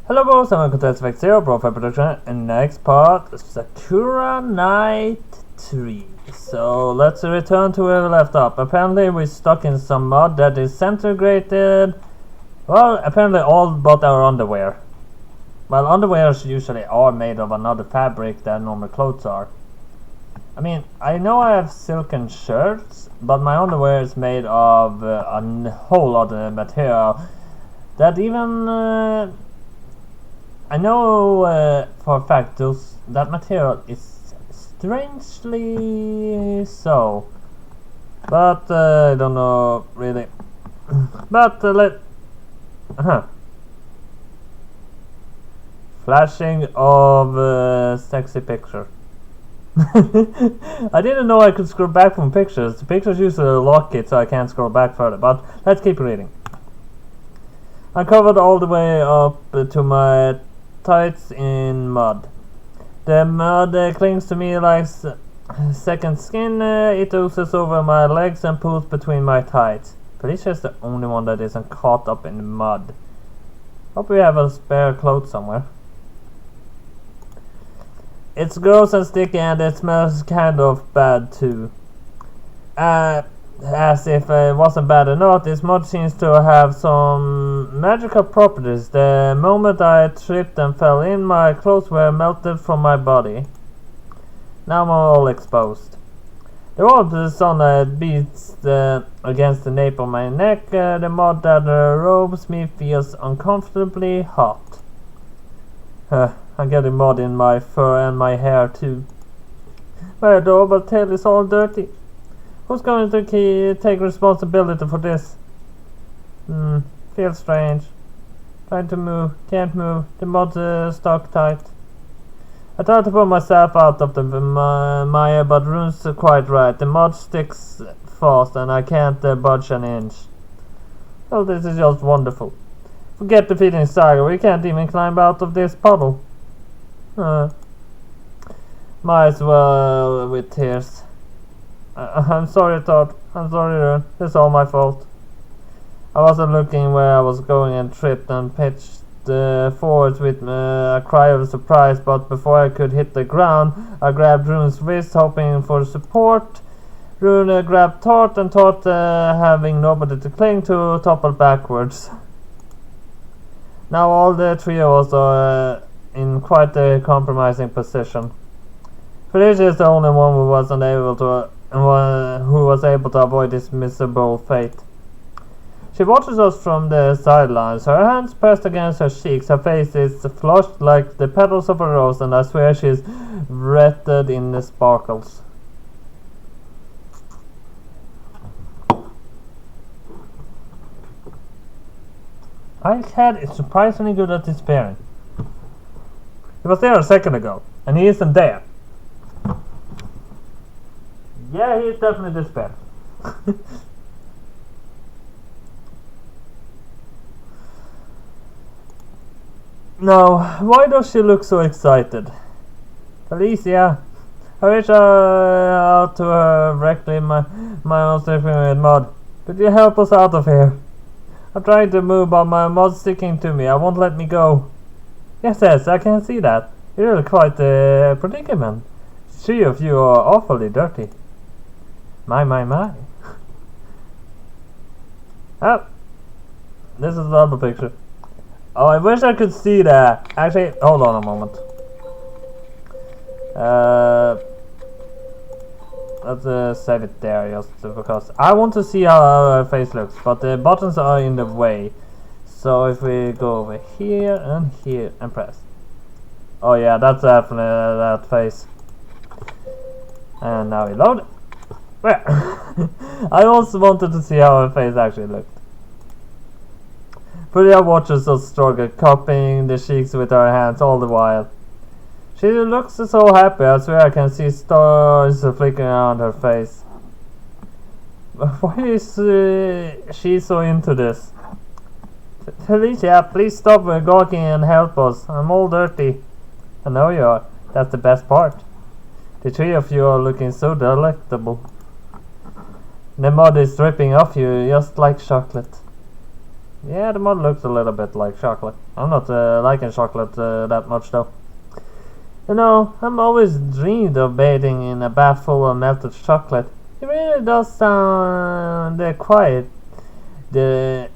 Hello bros, I'm Contest 0 Profile Production, and next part Sakura Night 3. So let's return to where we left off. Apparently we're stuck in some mud that is disintegrated. Well, apparently all but our underwear. Well, underwears usually are made of another fabric than normal clothes are. I mean, I know I have silken shirts, but my underwear is made of a whole other material that even I know for a fact that material is strangely so, but I don't know really. But flashing of sexy picture. I didn't know I could scroll back from pictures. The pictures usually lock it, so I can't scroll back further. But let's keep reading. I'm covered all the way up to my tights in mud. The mud clings to me like second skin. It oozes over my legs and pulls between my tights. Felicia's the only one that isn't caught up in the mud. Hope we have a spare clothes somewhere. It's gross and sticky, and it smells kind of bad too. As if it wasn't bad enough, this mud seems to have some magical properties. The moment I tripped and fell in, my clothes were melted from my body. Now I'm all exposed. The warmth of the sun beats against the nape of my neck. The mud that robes me feels uncomfortably hot. I'm getting mud in my fur and my hair too. My adorable tail is all dirty. Who's going to take responsibility for this? Feels strange. Trying to move, can't move. The mud's stuck tight. I try to pull myself out of the mire, but Rune's quite right. The mud sticks fast and I can't budge an inch. Oh, this is just wonderful. Forget the feeling, Saga. We can't even climb out of this puddle. Might as well with tears. I'm sorry, Todd. I'm sorry, Rune. It's all my fault. I wasn't looking where I was going and tripped and pitched forwards with a cry of surprise, but before I could hit the ground, I grabbed Rune's wrist, hoping for support. Rune grabbed Todd, and Todd, having nobody to cling to, toppled backwards. Now all the three of us are in quite a compromising position. Felicia is the only one who wasn't able to avoid this miserable fate. She watches us from the sidelines, her hands pressed against her cheeks, her face is flushed like the petals of a rose, and I swear she's wreathed in the sparkles. Cat is surprisingly good at despairing. He was there a second ago, and he isn't there. Yeah, he is definitely despair. Now, why does she look so excited? Felicia, I reached out to her directly, my arms dripping with mud. Could you help us out of here? I'm trying to move, but my mud's sticking to me. I won't let me go. Yes, I can see that. You're really quite a predicament. Three of you are awfully dirty. My. Oh, this is the other picture. Oh, I wish I could see that. Actually, hold on a moment. Let's save it there, just because I want to see how our face looks, but the buttons are in the way. So if we go over here and press. Oh yeah, that's definitely that face. And now we load it. I also wanted to see how her face actually looked. Priya watches us struggle, cupping the cheeks with her hands all the while. She looks so happy, I swear I can see stars flickering around her face. Why is she so into this? Felicia, please stop gawking and help us. I'm all dirty. I know you are. That's the best part. The three of you are looking so delectable. The mud is dripping off you just like chocolate. Yeah, the mud looks a little bit like chocolate. I'm not liking chocolate that much though. You know, I'm always dreamed of bathing in a bath full of melted chocolate. It really does sound quiet, and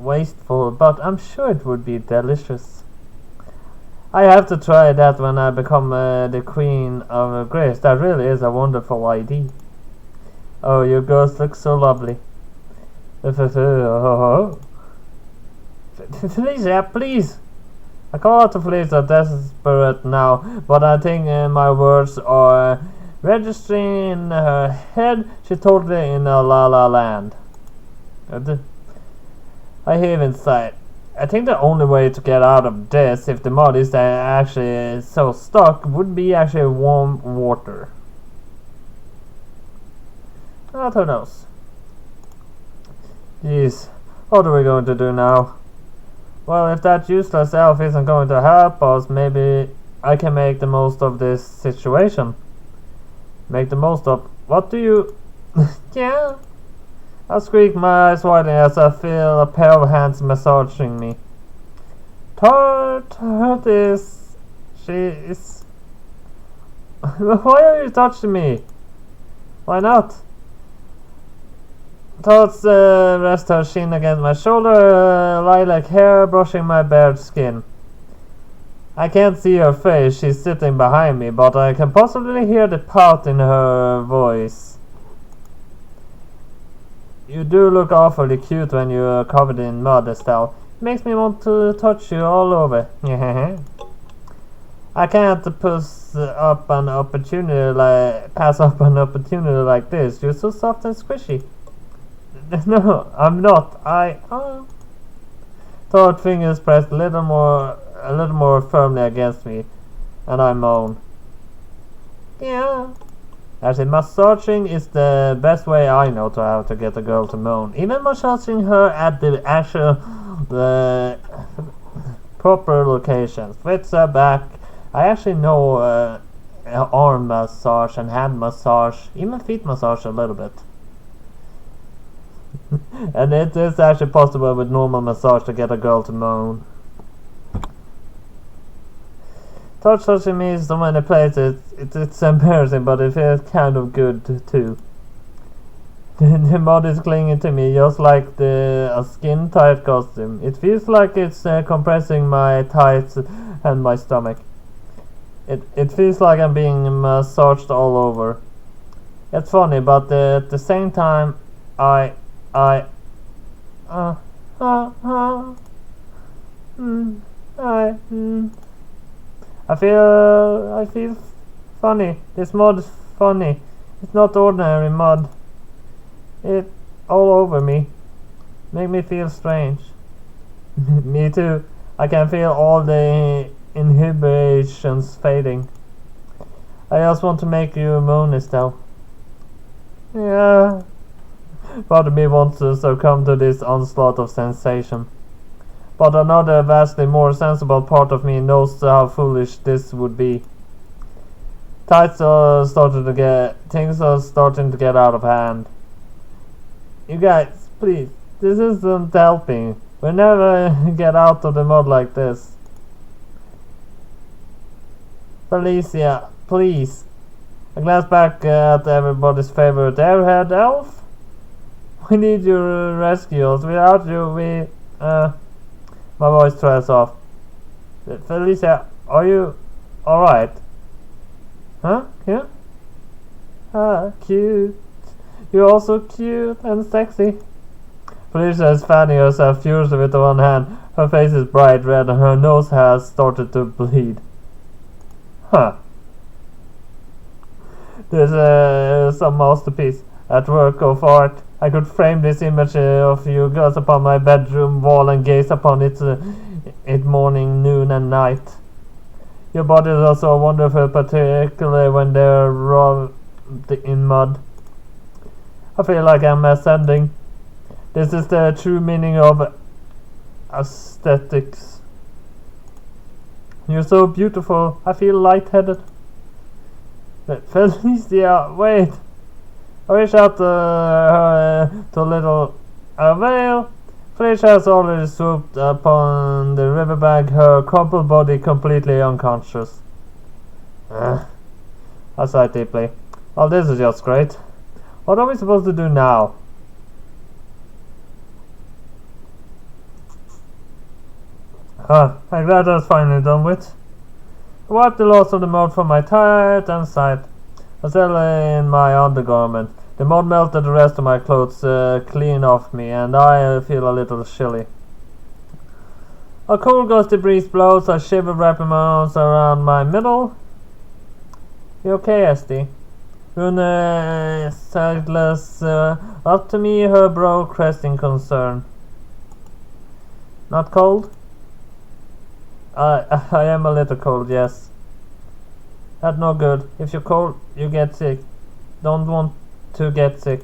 wasteful, but I'm sure it would be delicious. I have to try that when I become the Queen of Grace. That really is a wonderful idea. Oh, your girls look so lovely. Felicia, please! I call out to Felicia desperate now, but I think my words are registering in her head. She's totally in a la land. I heave inside. I think the only way to get out of this, if the mud is actually so stuck, would be actually warm water. But who knows? Jeez, what are we going to do now? Well, if that useless elf isn't going to help us, maybe I can make the most of this situation. Make the most of... What do you... Yeah? I squeak, my eyes widening as I feel a pair of hands massaging me. Tart is... She is... Why are you touching me? Why not? Thoughts rest her chin against my shoulder, lilac hair brushing my bared skin. I can't see her face, she's sitting behind me, but I can possibly hear the pout in her voice. You do look awfully cute when you're covered in mud, Estelle. It makes me want to touch you all over. I can't pass up an opportunity like this. You're so soft and squishy. No, I'm not. Third fingers pressed a little more firmly against me, and I moan. Yeah. Actually, massaging is the best way I know to how to get a girl to moan. Even massaging her at the actual proper locations. With her back, I actually know arm massage and hand massage, even feet massage a little bit. And it is actually possible with normal massage to get a girl to moan. Touching me so many places, it's embarrassing, but it feels kind of good too. The mud is clinging to me just like a skin-tight costume. It feels like it's compressing my thighs and my stomach. It feels like I'm being massaged all over. It's funny, but at the same time, I feel funny. This mud is funny. It's not ordinary mud. It all over me. Make me feel strange. Me too. I can feel all the inhibitions fading. I just want to make you moan, Estelle. Yeah. Part of me wants to succumb to this onslaught of sensation. But another vastly more sensible part of me knows how foolish this would be. Things are starting to get out of hand. You guys, please, this isn't helping. We'll never get out of the mud like this. Felicia, please. I glance back at everybody's favorite airhead elf. We need you to rescue us. Without you, my voice trails off. Felicia, are you alright? Huh? Yeah? Cute. You're also cute and sexy. Felicia is fanning herself furiously with one hand. Her face is bright red and her nose has started to bleed. Huh. There's some masterpiece at work of art. I could frame this image of you girls upon my bedroom wall and gaze upon it morning, noon, and night. Your bodies are so wonderful, particularly when they're rubbed in mud. I feel like I'm ascending. This is the true meaning of aesthetics. You're so beautiful. I feel lightheaded. Felicia, wait. I reach out to little avail. Felicia has already swooped upon the riverbank, her crumpled body completely unconscious. I sighed deeply. Well, this is just great. What are we supposed to do now? I'm glad that's finally done with. I wiped the loss of the mud from my tight and sight. I was still in my undergarment. The mud melted the rest of my clothes clean off me, and I feel a little chilly. A cool gusty breeze blows. I shiver, wrapping my arms around my middle. You okay, SD? Rune sightless up to me, her brow cresting concern. Not cold? I am a little cold, yes. That's no good. If you're cold, you get sick. Don't want to get sick.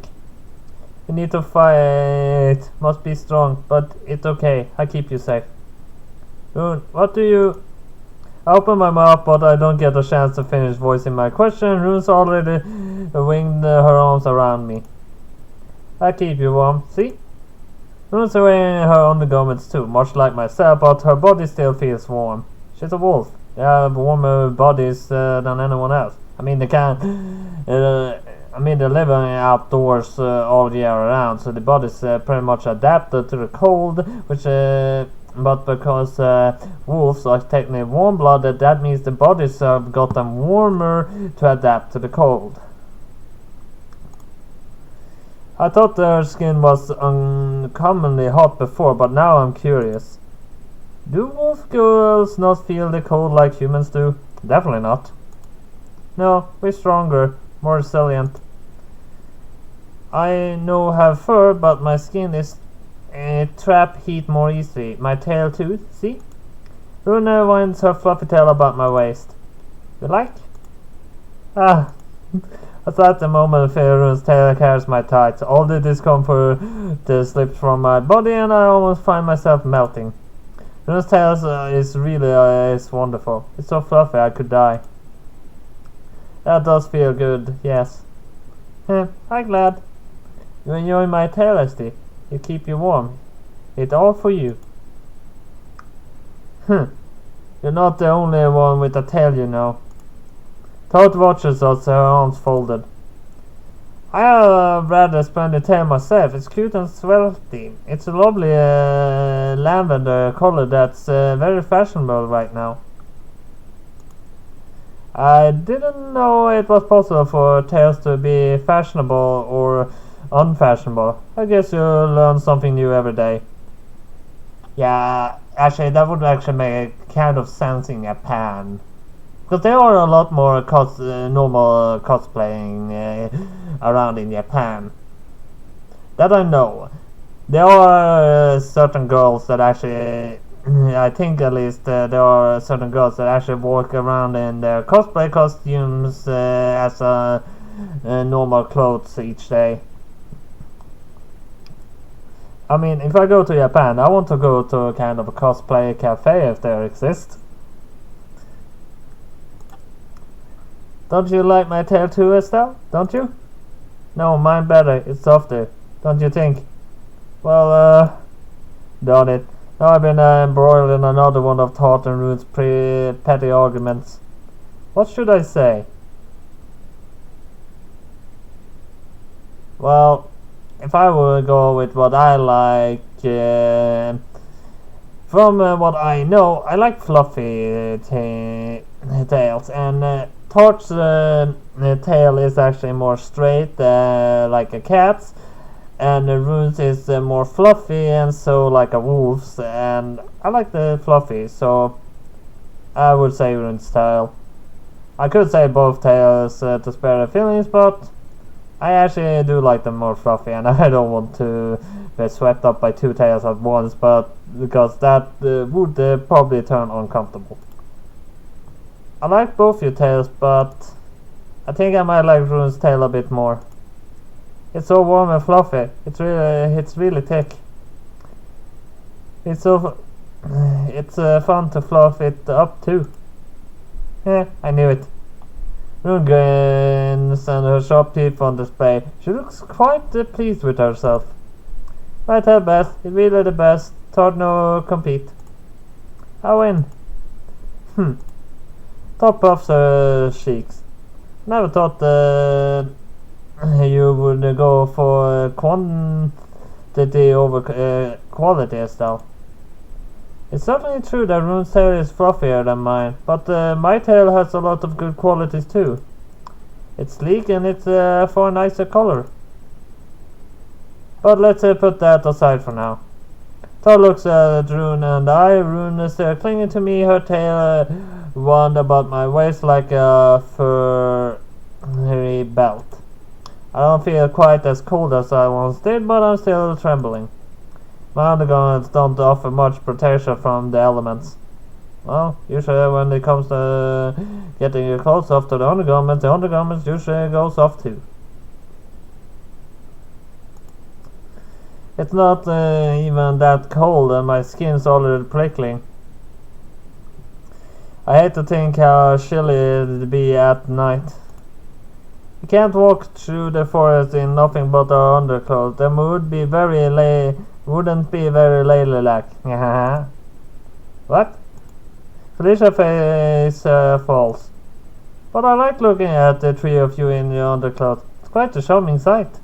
You need to fight. Must be strong, but it's okay. I keep you safe. Rune, what do you... I open my mouth, but I don't get a chance to finish voicing my question. Rune's already winged her arms around me. I keep you warm, see? Rune's wearing her undergarments too, much like myself, but her body still feels warm. She's a wolf. They have warmer bodies than anyone else. I mean, they're living outdoors all year round, so the body's pretty much adapted to the cold, which but because wolves are technically warm-blooded, that means the bodies have got them warmer to adapt to the cold. I thought their skin was uncommonly hot before, but now I'm curious. Do wolf girls not feel the cold like humans do? Definitely not. No, we're stronger, more resilient. I know have fur, but my skin is trap heat more easily. My tail too, see? Rune winds her fluffy tail about my waist. You like? Ah. At the moment Rune's tail carries my tights. All the discomfort slips from my body and I almost find myself melting. Rune's tail is really is wonderful. It's so fluffy I could die. That does feel good, yes. I'm glad. You enjoy my tail, SD. It keep you warm. It's all for you. You're not the only one with a tail, you know. Toad watches us, her arms folded. I'd rather spend the tail myself. It's cute and sweaty. It's a lovely lavender color that's very fashionable right now. I didn't know it was possible for tails to be fashionable or unfashionable. I guess you learn something new every day. Yeah, actually that would actually make kind of sense in Japan. Because there are a lot more normal cosplaying around in Japan. That I know. There are certain girls that actually, I think at least there are certain girls that actually walk around in their cosplay costumes as normal clothes each day. I mean, if I go to Japan, I want to go to a kind of a cosplay cafe if there exists. Don't you like my tail too, Estelle? Don't you? No, mine better. It's softer. Don't you think? Well, darn it. Now I've been embroiled in another one of Tart and Rune's petty arguments. What should I say? Well, if I were to go with what I like, from what I know, I like fluffy tails, and Torch's tail is actually more straight, like a cat's, and Rune's is more fluffy and so like a wolf's, and I like the fluffy, so I would say Rune's tail. I could say both tails to spare the feelings, but I actually do like them more fluffy, and I don't want to be swept up by two tails at once, but because that would probably turn uncomfortable. I like both your tails, but I think I might like Rune's tail a bit more. It's so warm and fluffy. It's really thick. It's so it's fun to fluff it up too. Yeah, I knew it. Rune grins and her sharp teeth on display. She looks quite pleased with herself. Right her best, it really the best. Thought no compete. I win. Top of the cheeks. Never thought you would go for quantity over quality style. It's certainly true that Rune's tail is fluffier than mine, but my tail has a lot of good qualities too. It's sleek and it's for a nicer color. But let's put that aside for now. Todd looks at Rune and Rune is clinging to me, her tail wound about my waist like a furry belt. I don't feel quite as cold as I once did, but I'm still trembling. My undergarments don't offer much protection from the elements. Well, usually when it comes to getting your clothes off to the undergarments usually goes off too. It's not even that cold and my skin's already prickling. I hate to think how chilly it'd be at night. You can't walk through the forest in nothing but our underclothes. Them wouldn't be very ladylike. What? Felicia's face falls. But I like looking at the three of you in your underclothes. It's quite a charming sight.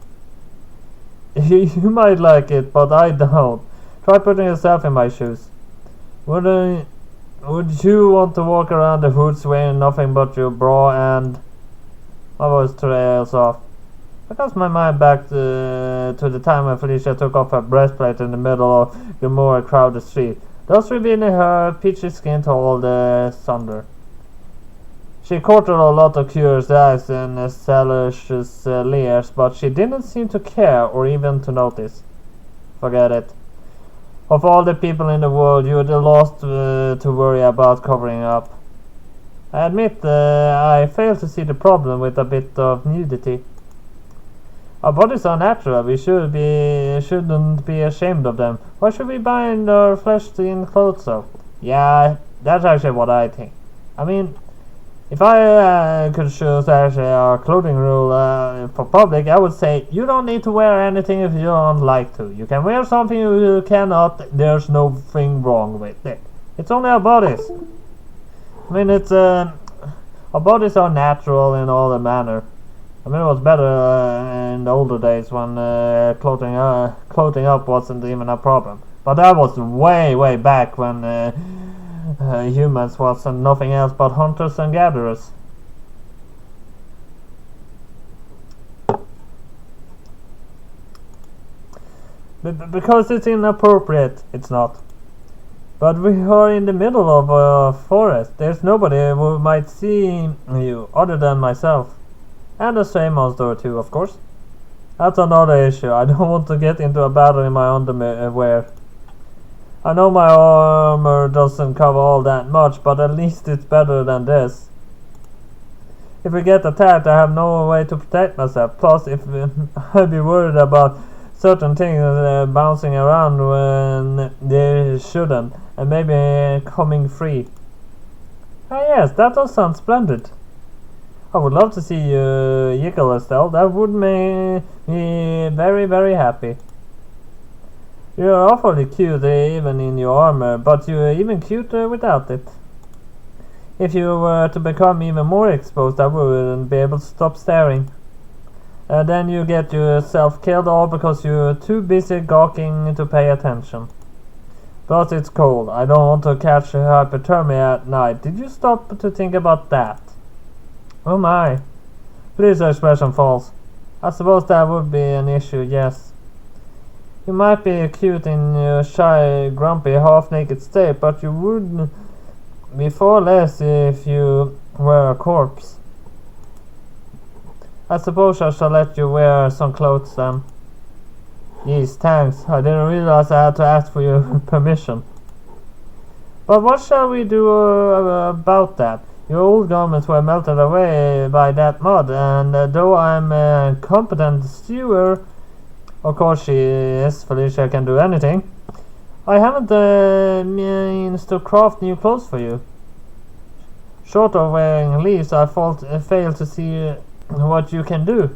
You might like it, but I don't. Try putting yourself in my shoes. Would you want to walk around the woods wearing nothing but your bra and... My voice trails off. I cast my mind back to the time when Felicia took off her breastplate in the middle of the more crowded street, thus revealing her peachy skin to all the thunder. She courted a lot of curious eyes and salacious leers, but she didn't seem to care or even to notice. Forget it. Of all the people in the world, you're the last to worry about covering up. I admit I fail to see the problem with a bit of nudity. Our bodies are natural, we shouldn't be ashamed of them. Why should we bind our flesh in clothes though? Yeah, that's actually what I think. I mean, if I could choose actually a clothing rule for public, I would say you don't need to wear anything if you don't like to. You can wear something you cannot, there's nothing wrong with it. It's only our bodies. I mean, it's our bodies are natural in all the manner. I mean, it was better in the older days when clothing up wasn't even a problem. But that was way back when humans wasn't nothing else but hunters and gatherers. Because it's inappropriate, it's not. But we are in the middle of a forest. There's nobody who might see you other than myself. And a stray monster or two, of course. That's another issue. I don't want to get into a battle in my underwear. I know my armor doesn't cover all that much, but at least it's better than this. If we get attacked, I have no way to protect myself. Plus, if I'd be worried about certain things bouncing around when they shouldn't, and maybe coming free. Ah yes, that does sound splendid. I would love to see you Yickle, Estelle. That would make me very happy. You're awfully cute even in your armor, but you're even cuter without it. If you were to become even more exposed, I wouldn't be able to stop staring. Then you get yourself killed all because you're too busy gawking to pay attention. Plus it's cold. I don't want to catch hypothermia at night. Did you stop to think about that? Oh my. Please, expression falls. I suppose that would be an issue, yes. You might be cute in your shy, grumpy, half-naked state, but you would be far less if you were a corpse. I suppose I shall let you wear some clothes then. Yes, thanks. I didn't realize I had to ask for your permission. But what shall we do about that? Your old garments were melted away by that mud, and though I'm a competent steward, of course she is, Felicia can do anything, I haven't means to craft new clothes for you. Short of wearing leaves, I fail to see what you can do.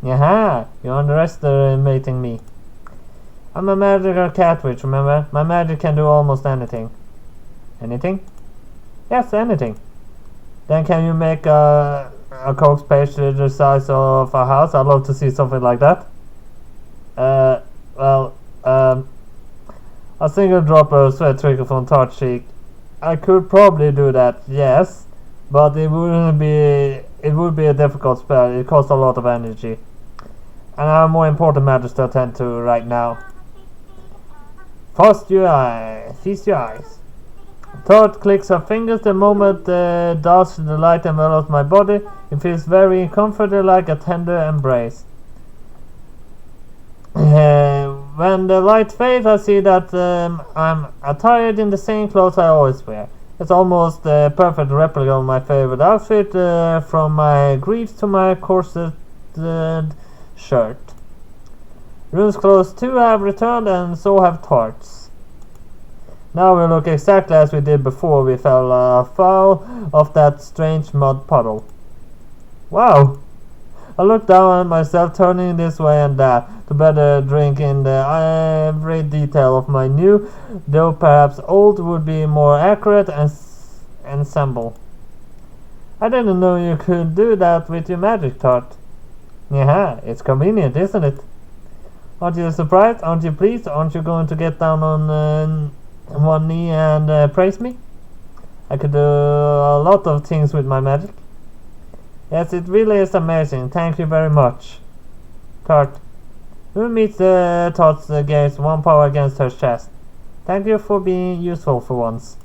Yaha, you're underestimating me. I'm a magical cat witch, remember? My magic can do almost anything. Anything? Yes, anything. Then can you make a coax page the size of a house? I'd love to see something like that. Well, a single drop of sweat trickle from Tart cheek. I could probably do that, yes, but it would be a difficult spell. It costs a lot of energy, and I have more important matters to attend to right now. Feast your eyes. Tart clicks her fingers the moment the light envelops my body. It feels very comforting, like a tender embrace. When the light fades, I see that I'm attired in the same clothes I always wear. It's almost a perfect replica of my favorite outfit, from my greaves to my corseted shirt. Rune's clothes too have returned, and so have Tart's. Now we look exactly as we did before we fell foul of that strange mud puddle. Wow! I looked down at myself, turning this way and that, to better drink in every detail of my new, though perhaps old would be more accurate, ensemble. I didn't know you could do that with your magic, Tart. Yeah, it's convenient, isn't it? Aren't you surprised? Aren't you pleased? Aren't you going to get down on one knee and praise me? I could do a lot of things with my magic. Yes, it really is amazing. Thank you very much. Tart. Who meets Tart's gaze, one paw against her chest. Thank you for being useful for once.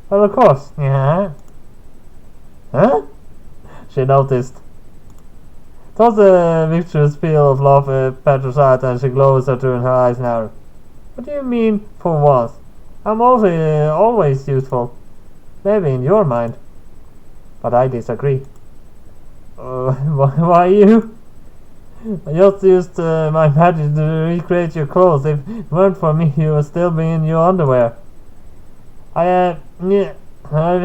Well, of course. Yeah. Huh? She noticed. Toss a victorious peal of love at Petra's eyes, and she glows at her and her eyes narrow. What do you mean, for once? I'm always useful. Maybe in your mind. But I disagree. Why you? I just used my magic to recreate your clothes. If it weren't for me, you would still be in your underwear. I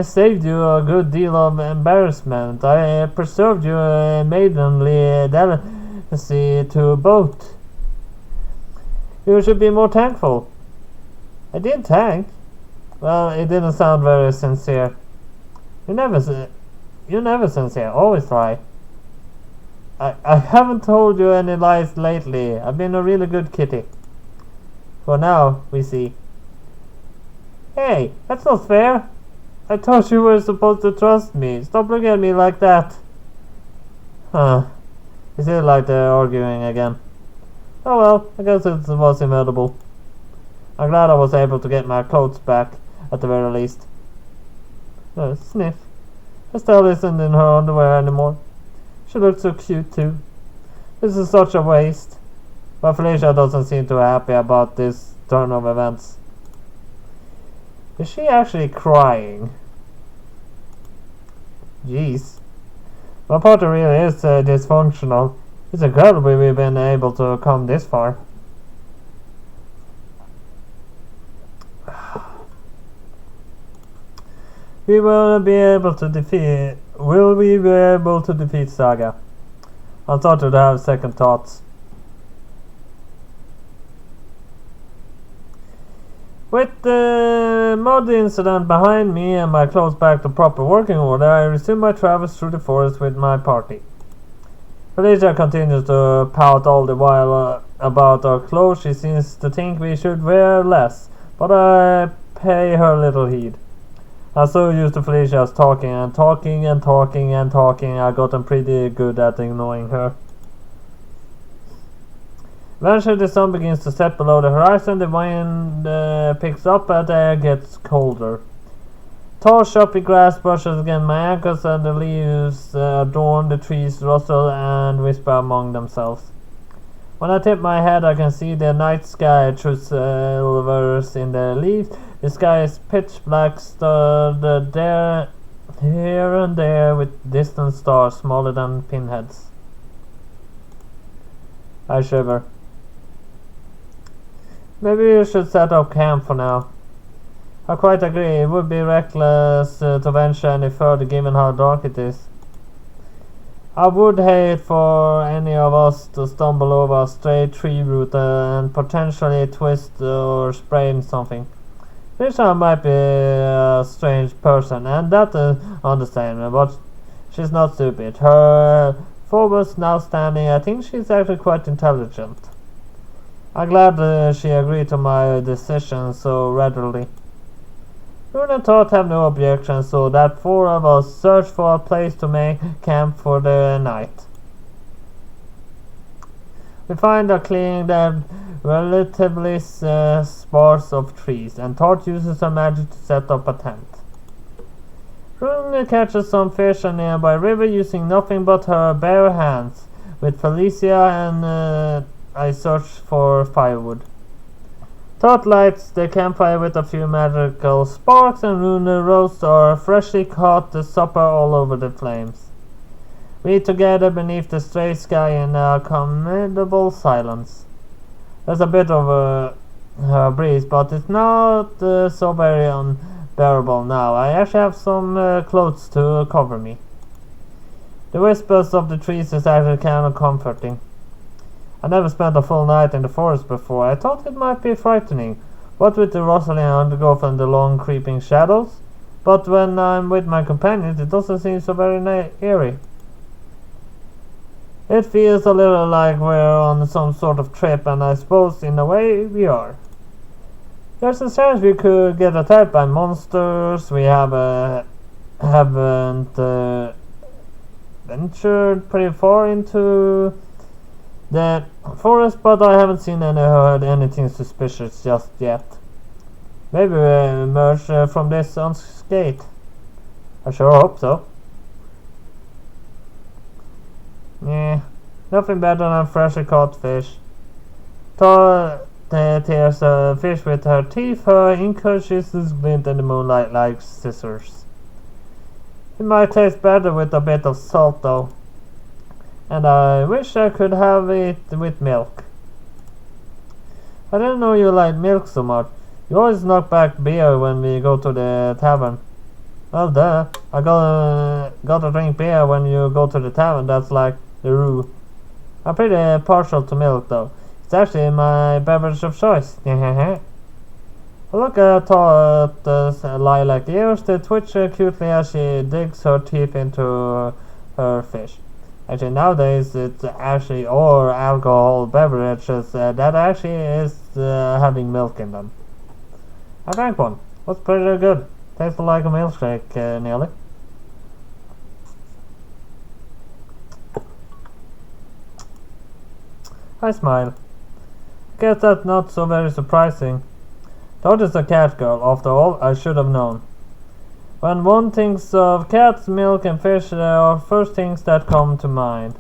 saved you a good deal of embarrassment. I preserved your maidenly delicacy to both. You should be more thankful. I did thank. Well, it didn't sound very sincere. You're never sincere. Always lie. I haven't told you any lies lately. I've been a really good kitty. For now, we see. Hey, that's not fair. I thought you were supposed to trust me. Stop looking at me like that. Huh. Is it like they're arguing again? Oh well, I guess it was inevitable. I'm glad I was able to get my clothes back, at the very least. Sniff. Estelle isn't in her underwear anymore. She looked so cute too. This is such a waste. But Felicia doesn't seem too happy about this turn of events. Is she actually crying? Jeez. My partner really is dysfunctional. It's incredible we've been able to come this far. Will we be able to defeat Saga? I started to have second thoughts. With the mud incident behind me and my clothes back to proper working order, I resume my travels through the forest with my party. Felicia continues to pout all the while about our clothes. She seems to think we should wear less, but I pay her little heed. I'm so used to Felicia's talking, I gotten pretty good at ignoring her. Eventually the sun begins to set below the horizon, the wind picks up and the air gets colder. Tall choppy grass brushes against my ankles and the leaves adorn the trees, rustle and whisper among themselves. When I tip my head I can see the night sky through silvers in the leaves. The sky is pitch black, studded there, here and there with distant stars smaller than pinheads. I shiver. Maybe you should set up camp for now. I quite agree, it would be reckless to venture any further given how dark it is. I would hate for any of us to stumble over a stray tree root and potentially twist or sprain something. Fisher might be a strange person, and that is understandable, but she's not stupid. Her phobos now standing, I think she's actually quite intelligent. I'm glad she agreed to my decision so readily. Runa thought have no objection, so that four of us searched for a place to make camp for the night. We find a clearing that relatively sparse of trees, and Thought uses her magic to set up a tent. Runa catches some fish in a nearby river using nothing but her bare hands. With Felicia and I search for firewood. Thought lights the campfire with a few magical sparks, and Runa roasts our freshly caught supper all over the flames. We eat together beneath the stray sky in a commendable silence. There's a bit of a breeze, but it's not so very unbearable now. I actually have some clothes to cover me. The whispers of the trees is actually kind of comforting. I never spent a full night in the forest before. I thought it might be frightening, what with the rustling undergrowth and the long creeping shadows. But when I'm with my companions, it doesn't seem so very eerie. It feels a little like we're on some sort of trip, and I suppose in a way we are. There's a chance we could get attacked by monsters. We haven't ventured pretty far into the forest, but I haven't seen any heard anything suspicious just yet. Maybe we emerge from this unscathed. I sure hope so. Yeah, nothing better than freshly caught fish. Thor tears a fish with her teeth. Her incursions glint in the moonlight like scissors. It might taste better with a bit of salt though. And I wish I could have it with milk. I didn't know you liked milk so much. You always knock back beer when we go to the tavern. Well, duh. I gotta drink beer when you go to the tavern. That's like the rule. I'm pretty partial to milk though. It's actually my beverage of choice. Look at Todd's lilac ears. They twitch cutely as she digs her teeth into her fish. Actually, nowadays it's actually or alcohol beverages that actually is having milk in them. I drank one. Was pretty good. Tasted like a milkshake, nearly. I smile. Guess that's not so very surprising. Todd is a cat girl, after all. I should have known. When one thinks of cats, milk and fish, there are first things that come to mind.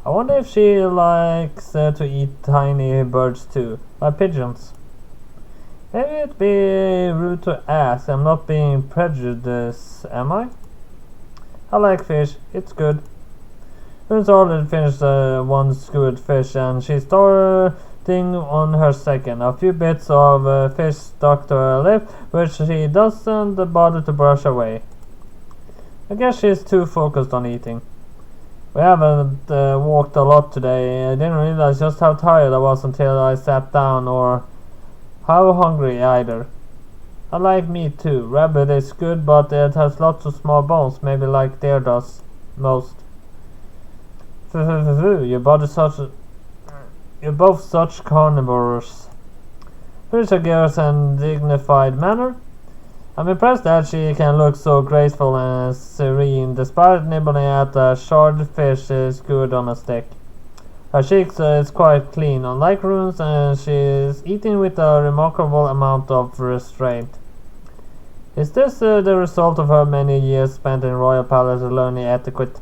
I wonder if she likes to eat tiny birds too, like pigeons. Maybe it'd be rude to ask. I'm not being prejudiced, am I? I like fish. It's good. Rune's already finished one skewered fish, and she's starting on her second. A few bits of fish stuck to her lip, which she doesn't bother to brush away. I guess she's too focused on eating. We haven't walked a lot today. I didn't realize just how tired I was until I sat down, or how hungry either. I like meat too. Rabbit is good, but it has lots of small bones, maybe like deer does most. You're both such carnivores. Here's a girl's in dignified manner. I'm impressed that she can look so graceful and serene despite nibbling at a shard fish skewered on a stick. Her cheeks is quite clean, unlike Rune's, and she is eating with a remarkable amount of restraint. Is this the result of her many years spent in royal palace learning etiquette?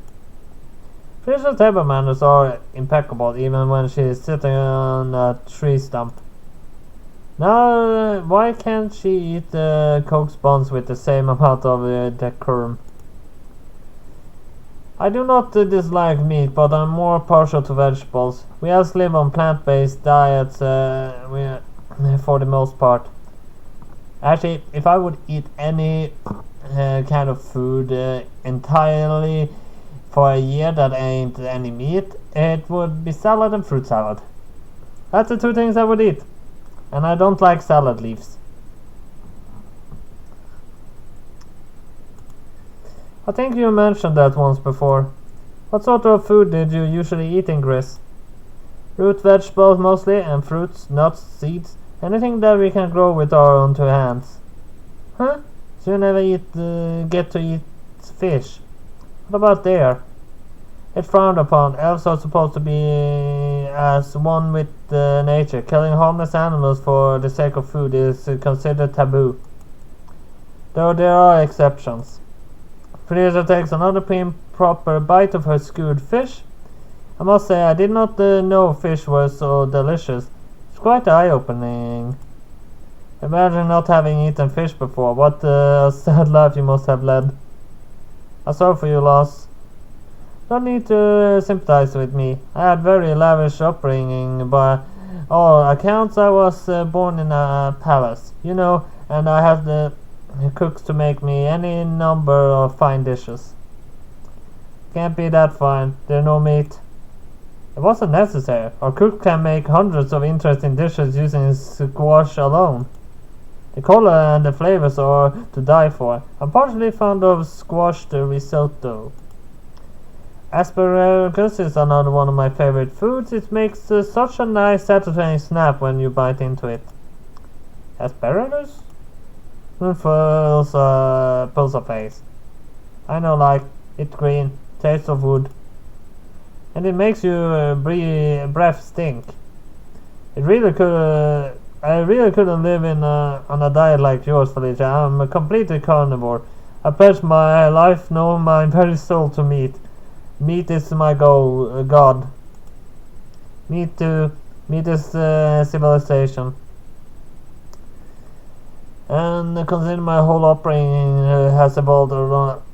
Fisher's table manners are impeccable, even when she is sitting on a tree stump. Now, why can't she eat Coke's buns with the same amount of decorum? I do not dislike meat, but I'm more partial to vegetables. We else live on plant-based diets for the most part. Actually, if I would eat any kind of food entirely for a year that ain't any meat, it would be salad and fruit salad. That's the two things I would eat. And I don't like salad leaves. I think you mentioned that once before. What sort of food did you usually eat in Greece? Root vegetables mostly, and fruits, nuts, seeds, anything that we can grow with our own two hands. Huh? So you never get to eat fish? What about there? It's frowned upon. Elves are supposed to be as one with nature. Killing harmless animals for the sake of food is considered taboo. Though there are exceptions. Felicia takes another proper bite of her stewed fish. I must say I did not know fish was so delicious. It's quite eye-opening. Imagine not having eaten fish before. What a sad life you must have led. I'm sorry for your loss. Don't need to sympathize with me. I had very lavish upbringing. By all accounts, I was born in a palace, you know, and I had the cooks to make me any number of fine dishes. Can't be that fine. There's no meat. It wasn't necessary. Our cook can make hundreds of interesting dishes using squash alone. The color and the flavors are to die for. I'm partially fond of squashed risotto. Asparagus is another one of my favorite foods. It makes such a nice satisfying snap when you bite into it. Asparagus? Pulls a face. I know, like, it's green, taste of wood. And it makes your breath stink. It really could. I really couldn't live on a diet like yours, Felicia. I'm a completely carnivore. I pledge my life, no, my very soul to meat. Meat is my god. Meat is civilization. And considering my whole upbringing has evolved a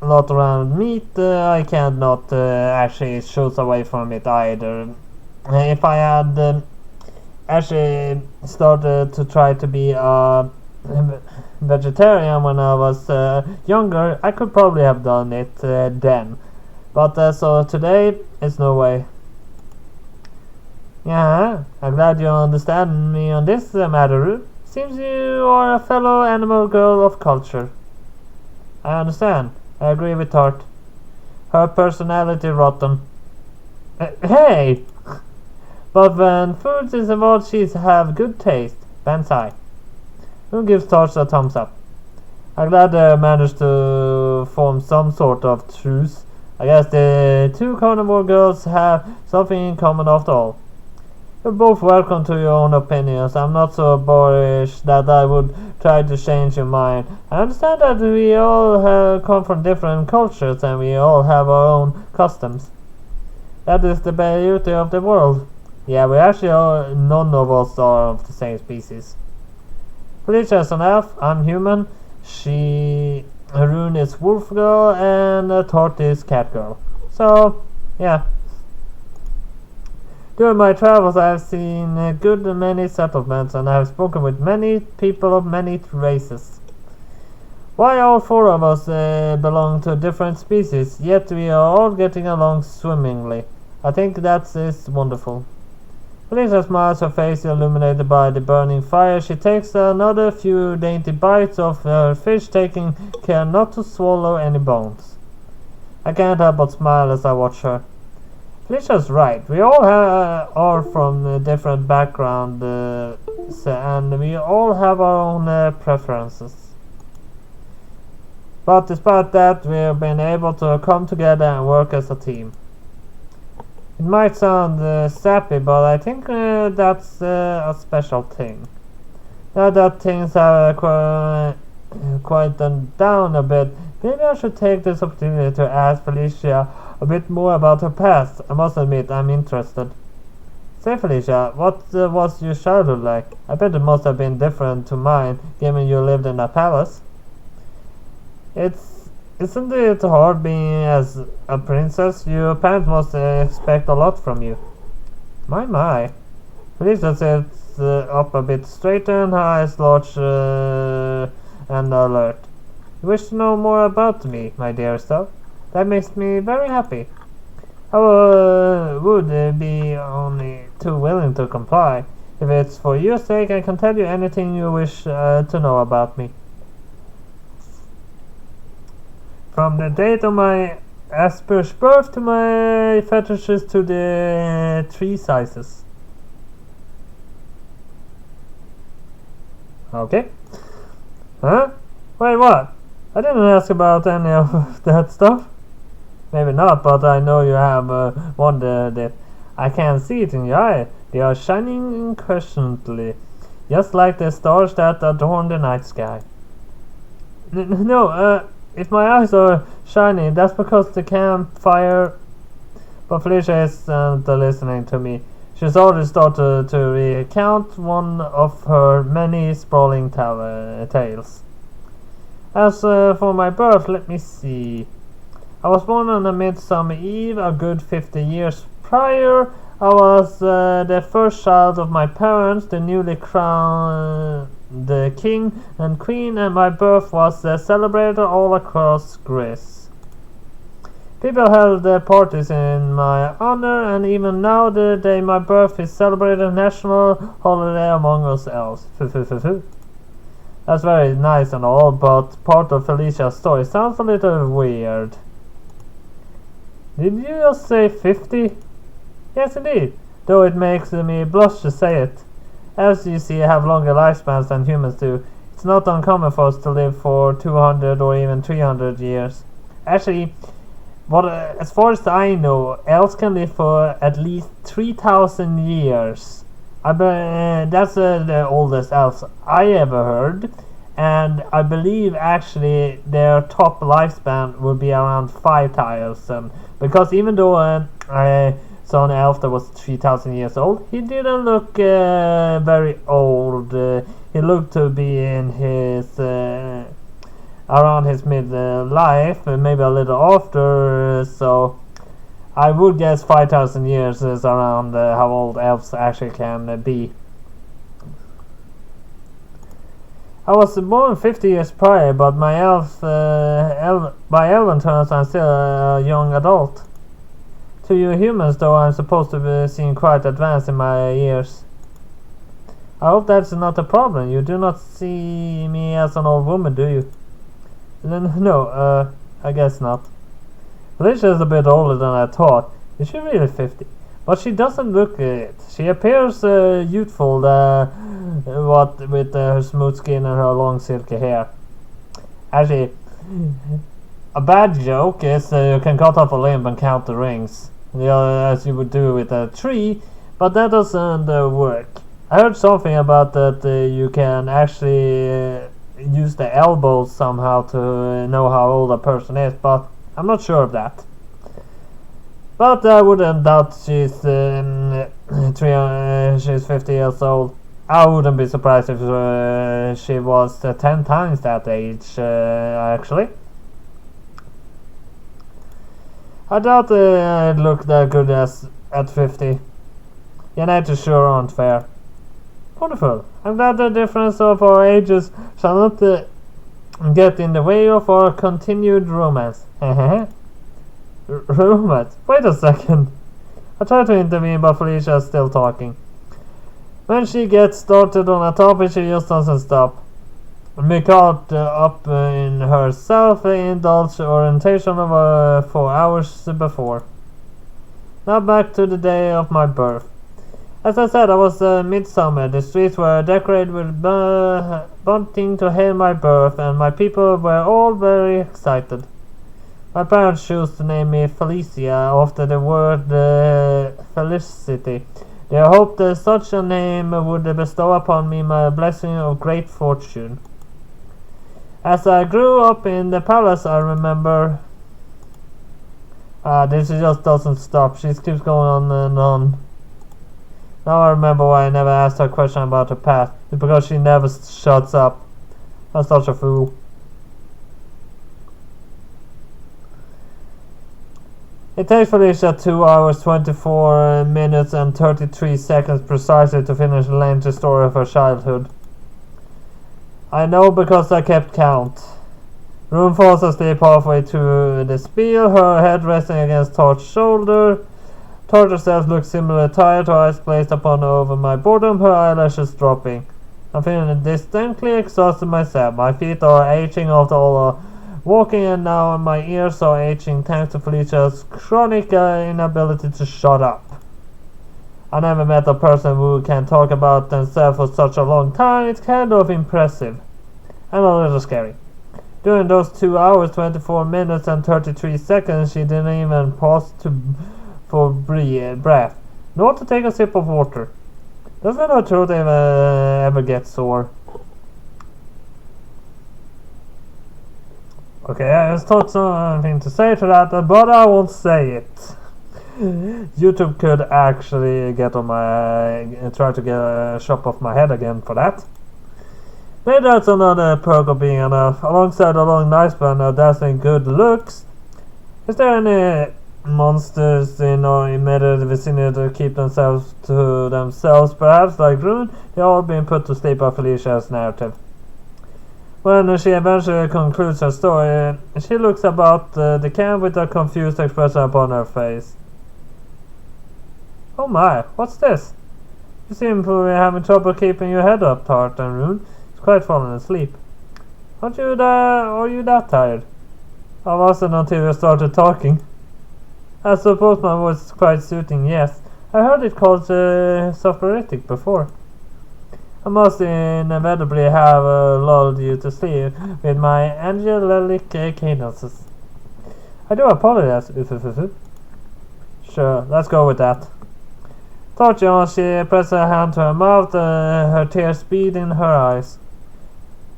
lot around meat, I can't not actually shoot away from it either. If I had actually started to try to be a vegetarian when I was younger, I could probably have done it then. But so today, it's no way. Yeah, I'm glad you understand me on this matter. Seems you are a fellow animal girl of culture. I understand. I agree with Tart. Her personality rotten. Hey! But when food is involved, she's have good taste. Banzai. Who gives Tart a thumbs up? I'm glad they managed to form some sort of truce. I guess the two carnivore girls have something in common after all. You're both welcome to your own opinions. I'm not so boorish that I would try to change your mind. I understand that we all come from different cultures and we all have our own customs. That is the beauty of the world. Yeah, we actually are, none of us are of the same species. Felicia is an elf, I'm human. Harun is wolf girl and Tort is cat girl. So, yeah. During my travels I have seen a good many settlements and I have spoken with many people of many races. Why all four of us belong to different species, yet we are all getting along swimmingly. I think that is wonderful. Felicia smiles, her face illuminated by the burning fire. She takes another few dainty bites of her fish, taking care not to swallow any bones. I can't help but smile as I watch her. Felicia's right. We all are from different backgrounds and we all have our own preferences. But despite that, we have been able to come together and work as a team. It might sound sappy, but I think that's a special thing. Now that things have quieted down a bit, maybe I should take this opportunity to ask Felicia a bit more about her past. I must admit, I'm interested. Say, Felicia, what was your childhood like? I bet it must have been different to mine, given you lived in a palace. Isn't it hard being as a princess? Your parents must expect a lot from you. My. Felicia sits up a bit straighter and her eyes large and alert. You wish to know more about me, my dear self? That makes me very happy. I would be only too willing to comply. If it's for your sake, I can tell you anything you wish to know about me. From the date of my Asper's birth to my fetishes to the tree sizes. Okay. Huh? Wait, what? I didn't ask about any of that stuff. Maybe not, but I know you have wondered it. I can see it in your eye. They are shining incessantly, just like the stars that adorn the night sky. No, if my eyes are shiny, that's because the campfire... But Felicia isn't listening to me. She's already started to recount one of her many sprawling tales. As for my birth, let me see. I was born on a midsummer eve, a good 50 years prior. I was the first child of my parents, the newly crowned the king and queen, and my birth was celebrated all across Greece. People held parties in my honor, and even now, the day my birth is celebrated a national holiday among us elves. That's very nice and all, but part of Felicia's story sounds a little weird. Did you just say 50? Yes, indeed, though it makes me blush to say it. As you see, I have longer lifespans than humans do. It's not uncommon for us to live for 200 or even 300 years. Actually, as far as I know, elves can live for at least 3,000 years. That's the oldest elves I ever heard. And I believe actually their top lifespan would be around 5,000. Because even though I saw an elf that was 3,000 years old, he didn't look very old. He looked to be in his around his mid-life, maybe a little after. So I would guess 5,000 years is around how old elves actually can be. I was born 50 years prior, but by elven terms I'm still a young adult. To you humans, though, I'm supposed to be seen quite advanced in my years. I hope that's not a problem. You do not see me as an old woman, do you? No, I guess not. Felicia is a bit older than I thought. Is she really 50? But she doesn't look it. She appears youthful, with her smooth skin and her long silky hair. Actually, a bad joke is you can cut off a limb and count the rings, as you would do with a tree, but that doesn't work. I heard something about that you can actually use the elbows somehow to know how old a person is, but I'm not sure of that. But I wouldn't doubt she's 50 years old. I wouldn't be surprised if she was 10 times that age, actually. I doubt I'd look that good as at 50. Your natures sure aren't fair. Wonderful. I'm glad the difference of our ages shall not get in the way of our continued romance. Romance? Wait a second. I tried to intervene, but Felicia is still talking. When she gets started on a topic, she just doesn't stop. Me caught up in her self-indulged orientation of 4 hours before. Now back to the day of my birth. As I said, I was midsummer. The streets were decorated with bunting to hail my birth, and my people were all very excited. My parents chose to name me Felicia after the word felicity. They hoped that such a name would bestow upon me my blessing of great fortune. As I grew up in the palace, I remember... this just doesn't stop. She keeps going on and on. Now I remember why I never asked her a question about her past. It's because she never shuts up. I'm such a fool. It takes Felicia 2 hours, 24 minutes and 33 seconds precisely to finish the lengthy story of her childhood. I know because I kept count. Rune falls asleep halfway through the spiel, her head resting against Torch's shoulder. Torch herself looks similarly tired, her eyes glazed upon over my boredom, her eyelashes dropping. I'm feeling distinctly exhausted myself. My feet are aching after all the walking, and now my ears are aching thanks to Felicia's chronic inability to shut up. I never met a person who can talk about themselves for such a long time. It's kind of impressive and a little scary. During those 2 hours, 24 minutes and 33 seconds, she didn't even pause for breath, nor to take a sip of water. Doesn't her throat ever get sore? Okay, I just thought something to say to that, but I won't say it. YouTube could actually get on my try to get a chop off my head again for that. Maybe that's another perk of being enough. Alongside a long lifespan and dazzling good looks, is there any monsters in our immediate vicinity to keep themselves to themselves? Perhaps like Rune, they all been put to sleep by Felicia's narrative. When she eventually concludes her story, she looks about the camp with a confused expression upon her face. Oh my, what's this? You seem to be having trouble keeping your head up, Tart and Rune. It's quite fallen asleep. Are you that tired? I wasn't until you started talking. I suppose my voice is quite soothing, yes. I heard it called soporific before. I must inevitably have lulled you to sleep with my angelic cadences. I do apologize. Sure, let's go with that. Thought John, she pressed her hand to her mouth, her tears bead in her eyes.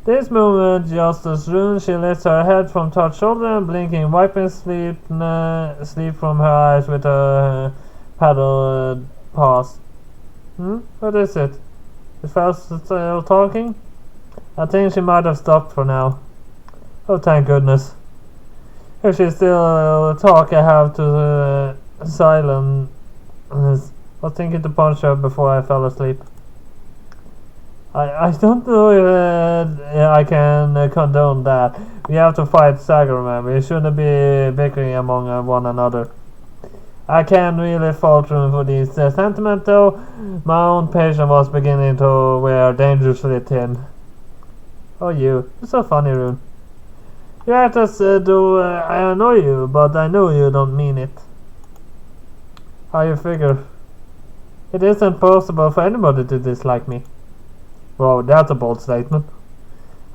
This moment, just as Rune, she lifts her head from Todd's shoulder and blinking, wiping sleep from her eyes with her paddle paws. What is it? Is Faust still talking? I think she might have stopped for now. Oh, thank goodness. If she still talk, I have to silence. I was thinking to punch her before I fell asleep. I don't know if I can condone that. We have to fight Sakura. We shouldn't be bickering among one another. I can't really fault Rune for these sentiments, though. My own patience was beginning to wear dangerously thin. Oh, you're so funny, Rune. You act as though I annoy you, but I know you don't mean it. How you figure? It isn't possible for anybody to dislike me. Wow, that's a bold statement.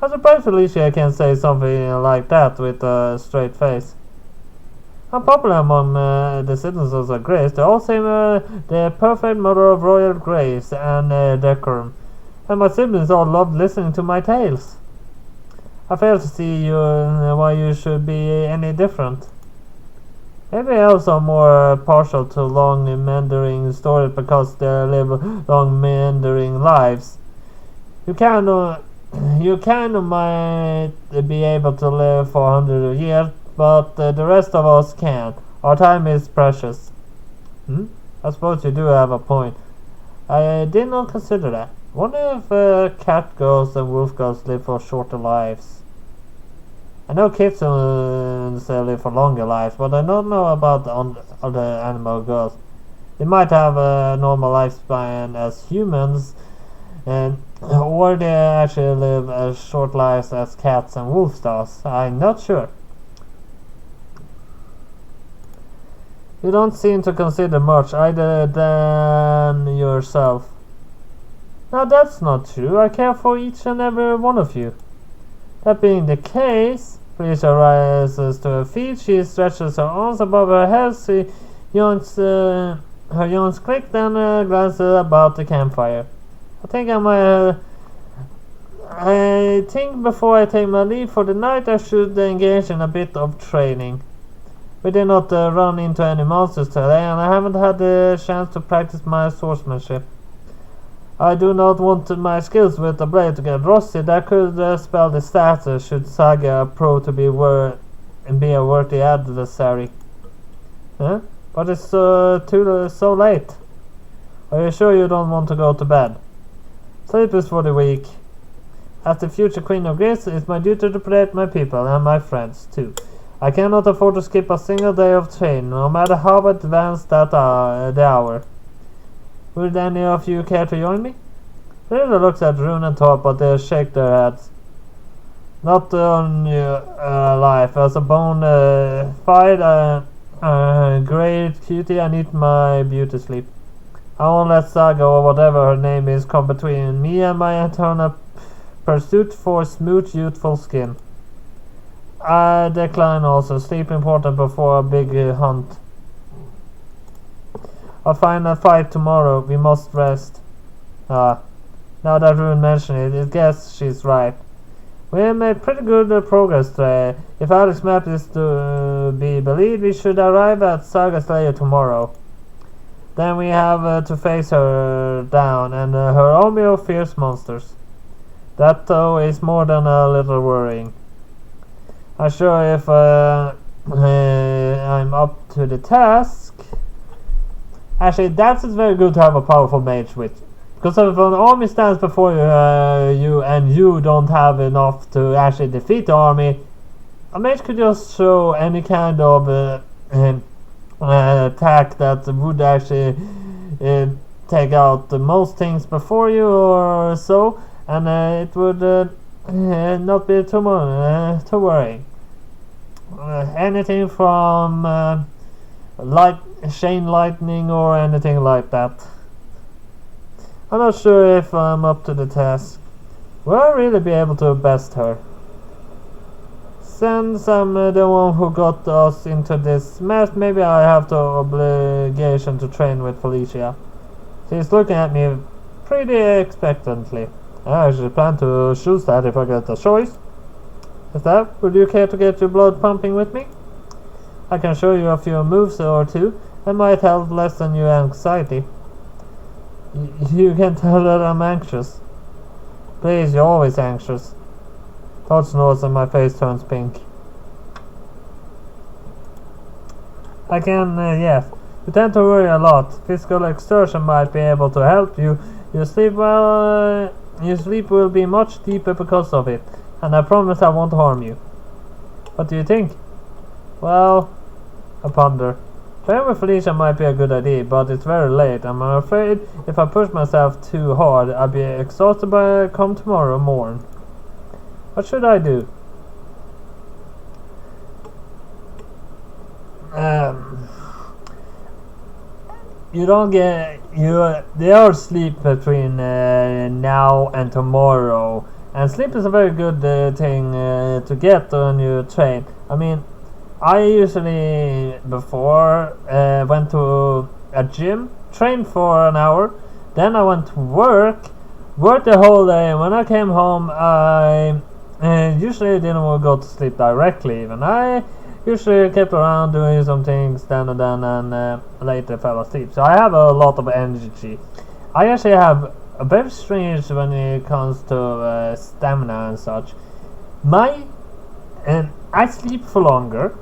I'm surprised Felicia can say something like that with a straight face. I'm popular among the citizens of Grace. They all say the perfect mother of royal grace and decorum. And my siblings all loved listening to my tales. I fail to see why you should be any different. Maybe elves are more partial to long meandering stories because they live long meandering lives. You kind of might be able to live for 100 years, but the rest of us can't. Our time is precious. I suppose you do have a point. I did not consider that. Wonder if cat girls and wolf girls live for shorter lives. I know kittens live for longer lives, but I don't know about other animal girls. They might have a normal lifespan as humans, or they actually live as short lives as cats and wolves does. I'm not sure. You don't seem to consider much either than yourself. Now that's not true. I care for each and every one of you. That being the case, Felicia rises to her feet. She stretches her arms above her head. She yawns, her yawns click, then glances about the campfire. I think before I take my leave for the night, I should engage in a bit of training. We did not run into any monsters today, and I haven't had the chance to practice my swordsmanship. I do not want my skills with the blade to get rusty. That could spell disaster should Saga prove to be a worthy adversary. But it's so late. Are you sure you don't want to go to bed? Sleep is for the weak. As the future Queen of Greece, it's my duty to protect my people and my friends too. I cannot afford to skip a single day of training, no matter how advanced the hour. Would any of you care to join me? Rita looks at Rune and Thor, but they shake their heads. Not on your life. As a bone fight, great cutie, I need my beauty sleep. I won't let Saga or whatever her name is come between me and my eternal pursuit for smooth, youthful skin. I decline also. Sleep important before a big hunt. I'll find a fight tomorrow. We must rest. Now that Rune mentioned it, I guess she's right. We made pretty good progress today. If Alex's map is to be believed, we should arrive at Saga's lair tomorrow. Then we have to face her down and her army of fierce monsters. That, though, is more than a little worrying. I'm sure if I'm up to the task. Actually, that's very good to have a powerful mage with. Because if an army stands before you and you don't have enough to actually defeat the army, a mage could just show any kind of attack that would actually take out the most things before you or so, and it would not be too worrying. Anything from chain lightning or anything like that. I'm not sure if I'm up to the task. Will I really be able to best her? Since I'm the one who got us into this mess, maybe I have the obligation to train with Felicia. She's looking at me pretty expectantly. I actually plan to choose that if I get the choice. Would you care to get your blood pumping with me? I can show you a few moves or two that might help lessen your anxiety. You can tell that I'm anxious. Please, you're always anxious. Todd snores and my face turns pink. I can, yes. You tend to worry a lot. Physical exertion might be able to help you. Your sleep will be much deeper because of it. And I promise I won't harm you. What do you think? Well, I ponder. Playing with Felicia might be a good idea, but it's very late. I'm afraid if I push myself too hard, I'll be exhausted by come tomorrow morn. What should I do? You don't get they are sleep between now and tomorrow, and sleep is a very good thing to get when you train. I mean, I usually before went to a gym, trained for an hour, then I went to worked the whole day, and when I came home I usually didn't go to sleep directly even. I usually kept around doing some things then and then, and later fell asleep. So I have a lot of energy. I actually have a very strange when it comes to stamina and such. I sleep for longer.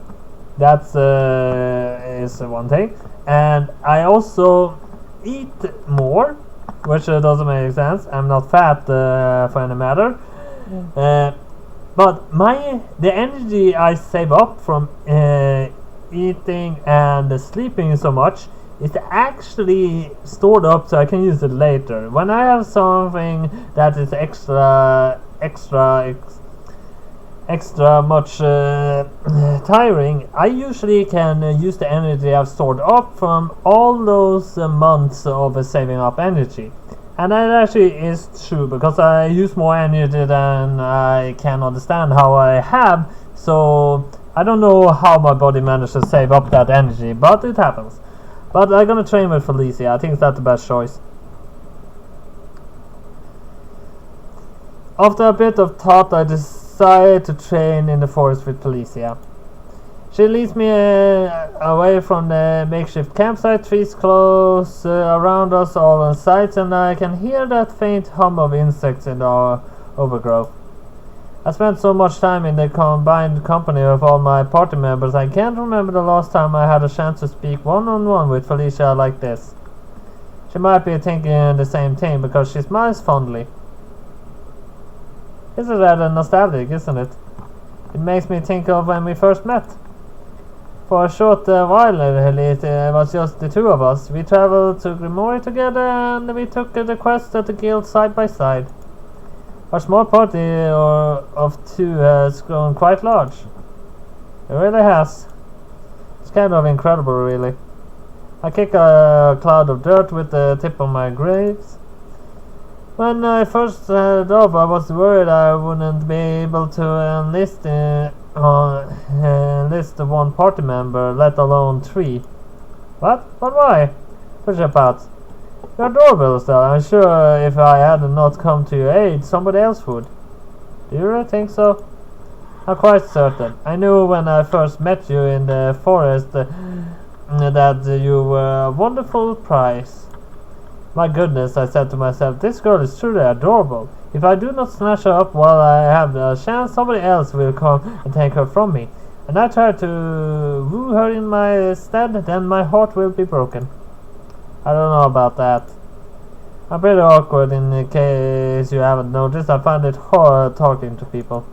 That's is one thing, and I also eat more, which doesn't make sense. I'm not fat for any matter, but the energy I save up from eating and sleeping so much is actually stored up so I can use it later. When I have something that is extra much tiring, I usually can use the energy I've stored up from all those months of saving up energy. And that actually is true, because I use more energy than I can understand how I have, so I don't know how my body managed to save up that energy, but it happens. But I'm gonna train with Felicia. I think that's the best choice. After a bit of thought, I decided to train in the forest with Felicia. She leads me away from the makeshift campsite, trees close around us, all in sight, and I can hear that faint hum of insects in the overgrowth. I spent so much time in the combined company of all my party members, I can't remember the last time I had a chance to speak one-on-one with Felicia like this. She might be thinking the same thing, because she smiles fondly. This is rather nostalgic, isn't it? It makes me think of when we first met. For a short while, it was just the two of us. We traveled to Grimoire together and we took the quest at the guild side by side. Our small party of two has grown quite large. It really has. It's kind of incredible, really. I kick a cloud of dirt with the tip of my graves. When I first started off, I was worried I wouldn't be able to enlist one party member, let alone 3. What? But why? Push your pats. You're adorable, Estelle. I'm sure if I had not come to your aid, somebody else would. Do you really think so? I'm quite certain. I knew when I first met you in the forest that you were a wonderful prize. My goodness, I said to myself, this girl is truly adorable. If I do not snatch her up while I have a chance, somebody else will come and take her from me. And I try to woo her in my stead, then my heart will be broken. I don't know about that. I'm pretty awkward in case you haven't noticed. I find it hard talking to people.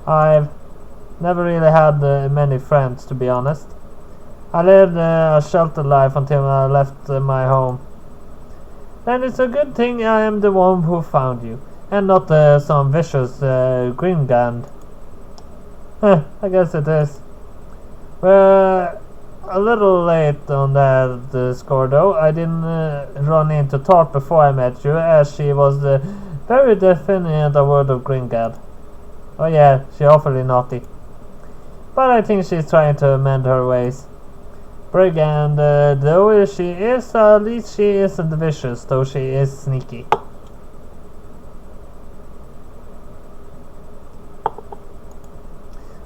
I've never really had many friends, to be honest. I lived a sheltered life until I left my home. Then it's a good thing I am the one who found you, and not some vicious Gringand. I guess it is. We're a little late on that score though. I didn't run into Tart before I met you, as she was the very definite word of Gringand. Oh yeah, she's awfully naughty. But I think she's trying to mend her ways. Brigand, though she is, at least she isn't vicious, though she is sneaky.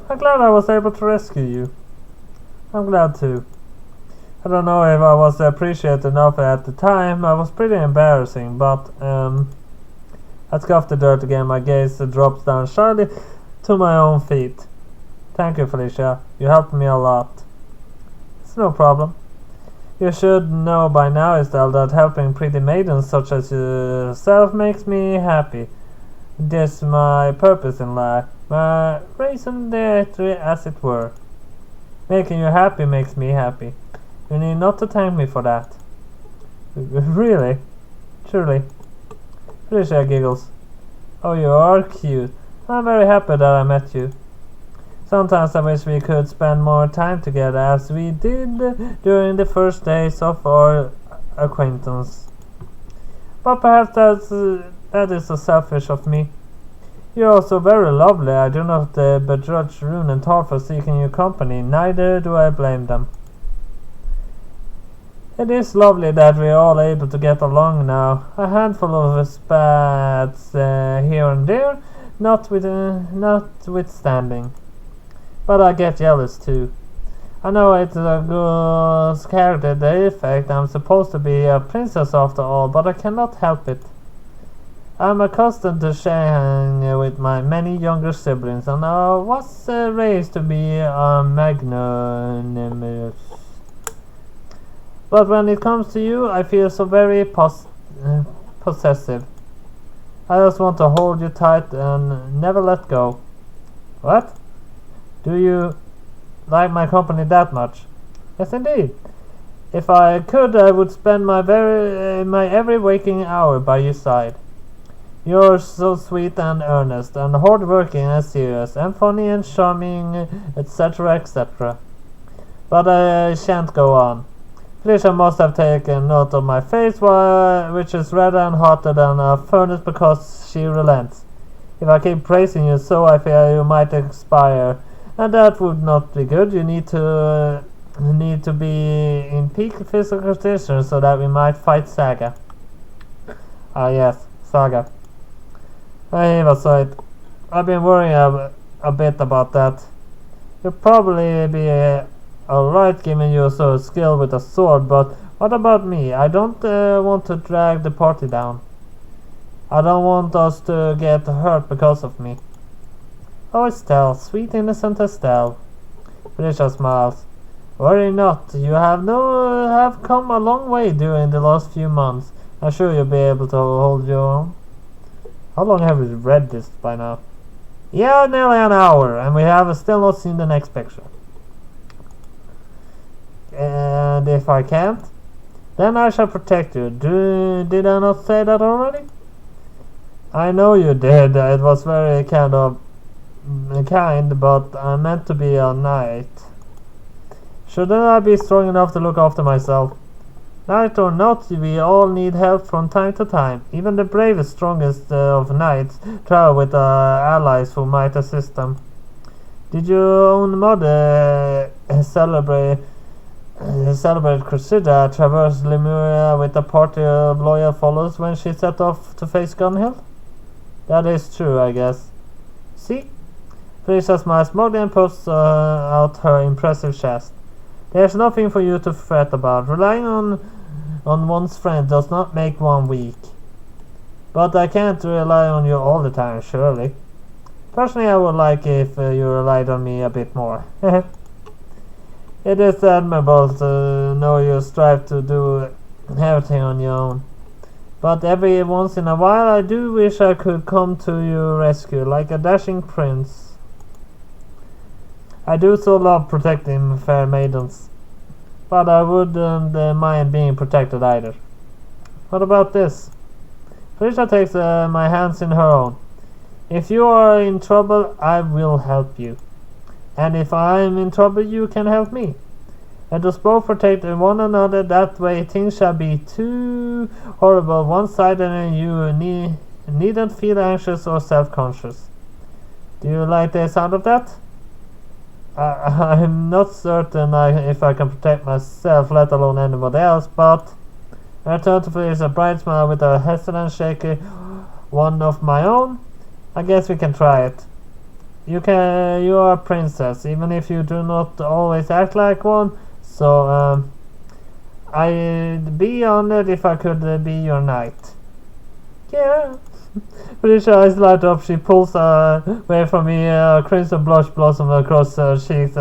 I'm glad I was able to rescue you. I'm glad too. I don't know if I was appreciated enough at the time. I was pretty embarrassing, but I scuffed the dirt again. My gaze drops down shyly to my own feet. Thank you, Felicia. You helped me a lot. It's no problem. You should know by now, Estelle, that helping pretty maidens such as yourself makes me happy. This my purpose in life, my raison d'etre, as it were. Making you happy makes me happy. You need not to thank me for that. Really? Truly? Felicia giggles. Oh, you are cute. I'm very happy that I met you. Sometimes I wish we could spend more time together as we did during the first days of our acquaintance. But perhaps that is so selfish of me. You are also very lovely. I do not begrudge Rune and Tar for seeking your company, neither do I blame them. It is lovely that we are all able to get along now. A handful of spats here and there, notwithstanding. But I get jealous too. I know it's a good character defect. I'm supposed to be a princess after all, but I cannot help it. I'm accustomed to sharing with my many younger siblings, and I was raised to be magnanimous. But when it comes to you, I feel so very possessive. I just want to hold you tight and never let go. What? Do you like my company that much? Yes, indeed. If I could, I would spend my every waking hour by your side. You're so sweet and earnest, and hard-working and serious, and funny and charming, etc., etc. But I shan't go on. Felicia must have taken note of my face, which is redder and hotter than a furnace, because she relents. If I keep praising you so, I fear you might expire, and that would not be good. You need to be in peak physical condition so that we might fight Saga. Ah yes, Saga. I was right. I've been worrying a bit about that. You'll probably be alright given you're so skilled with a sword, but what about me? I don't want to drag the party down. I don't want us to get hurt because of me. Oh, Estelle, sweet innocent Estelle. Felicia smiles. Worry not. You have come a long way during the last few months. I'm sure you'll be able to hold your own. How long have we read this by now? Yeah, nearly an hour, and we have still not seen the next picture. And if I can't, then I shall protect you. Did I not say that already? I know you did. It was very kind, but I meant to be a knight. Shouldn't I be strong enough to look after myself? Knight or not, we all need help from time to time. Even the bravest, strongest of knights travel with allies who might assist them. Did your own mother celebrate Cressida traverse Lemuria with a party of loyal followers when she set off to face Gunhill? That is true, I guess. See? Felicia smiles smugly and puffs out her impressive chest. There's nothing for you to fret about. Relying on one's friend does not make one weak. But I can't rely on you all the time, surely. Personally, I would like if you relied on me a bit more. It is admirable to know you strive to do everything on your own. But every once in a while I do wish I could come to your rescue, like a dashing prince. I do so love protecting fair maidens. But I wouldn't mind being protected either. What about this? Felicia takes my hands in her own. If you are in trouble, I will help you. And if I am in trouble, you can help me. Let us both protect one another, that way things shall be too horrible one-sided and you needn't feel anxious or self-conscious. Do you like the sound of that? I'm not certain if I can protect myself, let alone anybody else, but I turn to Felicia, a bright smile with a hesitant shaky one of my own. I guess we can try it. You are a princess, even if you do not always act like one. So, I'd be honored if I could be your knight. Yeah. Felicia eyes light up. She pulls away from me. A crimson blush blossom across her cheeks.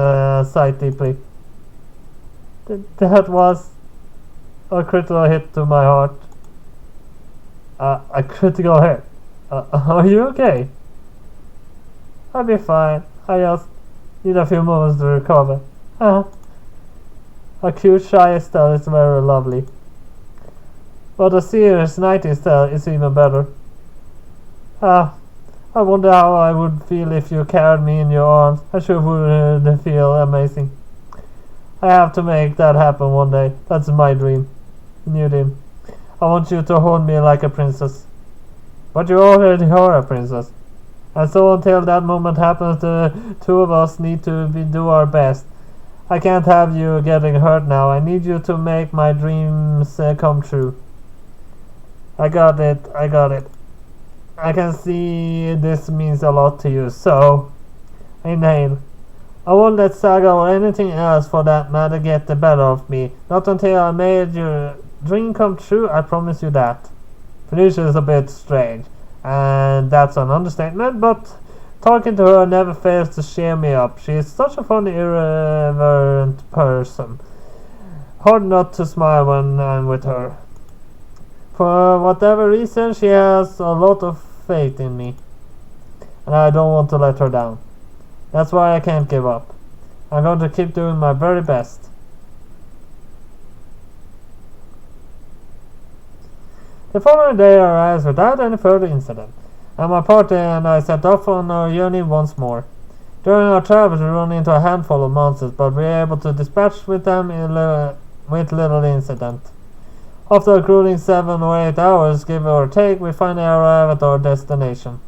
Sighed deeply. That was a critical hit to my heart. A critical hit. Are you okay? I'll be fine. I just need a few moments to recover. A cute shy Estelle is very lovely. But a serious knight Estelle is even better. I wonder how I would feel if you carried me in your arms. I sure would feel amazing. I have to make that happen one day. That's my dream. New dream. I want you to hold me like a princess. But you already are a princess. And so until that moment happens, the two of us need to do our best. I can't have you getting hurt now. I need you to make my dreams come true. I got it. I can see this means a lot to you, so inhale. I won't let Saga or anything else for that matter get the better of me. Not until I made your dream come true, I promise you that. Felicia is a bit strange, and that's an understatement, but talking to her never fails to cheer me up. She is such a funny, irreverent person. Hard not to smile when I'm with her. For whatever reason, she has a lot of faith in me, and I don't want to let her down. That's why I can't give up. I'm going to keep doing my very best. The following day arrives without any further incident, and my party and I set off on our journey once more. During our travels we run into a handful of monsters, but we are able to dispatch with them with little incident. After a grueling 7 or 8 hours, give or take, we finally arrive at our destination.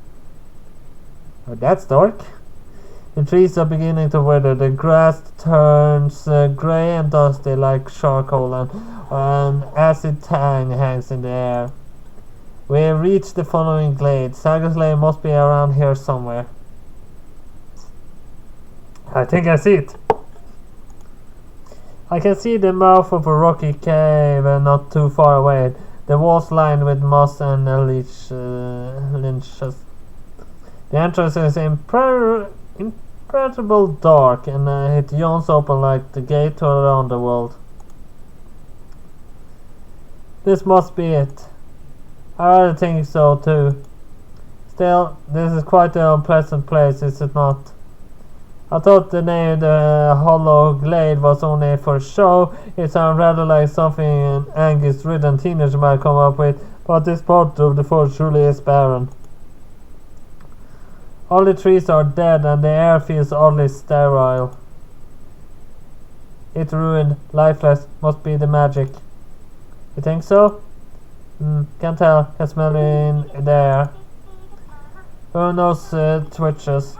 Oh, that's dark. The trees are beginning to wither, the grass turns grey and dusty like charcoal, and an acid tang hangs in the air. We have reached the following glade. Saga's Lane must be around here somewhere. I think I see it. I can see the mouth of a rocky cave not too far away. The walls lined with moss and lynches. The entrance is incredible dark, and it yawns open like the gate to around the world. This must be it. I think so too. Still, this is quite an unpleasant place, is it not? I thought the name the Hollow Glade was only for show. It sounds rather like something an angst-ridden teenager might come up with, but this part of the forest truly is barren. All the trees are dead and the air feels oddly sterile. It's ruined, lifeless, must be the magic. You think so? Can't tell, can smell it in the air. Who knows twitches?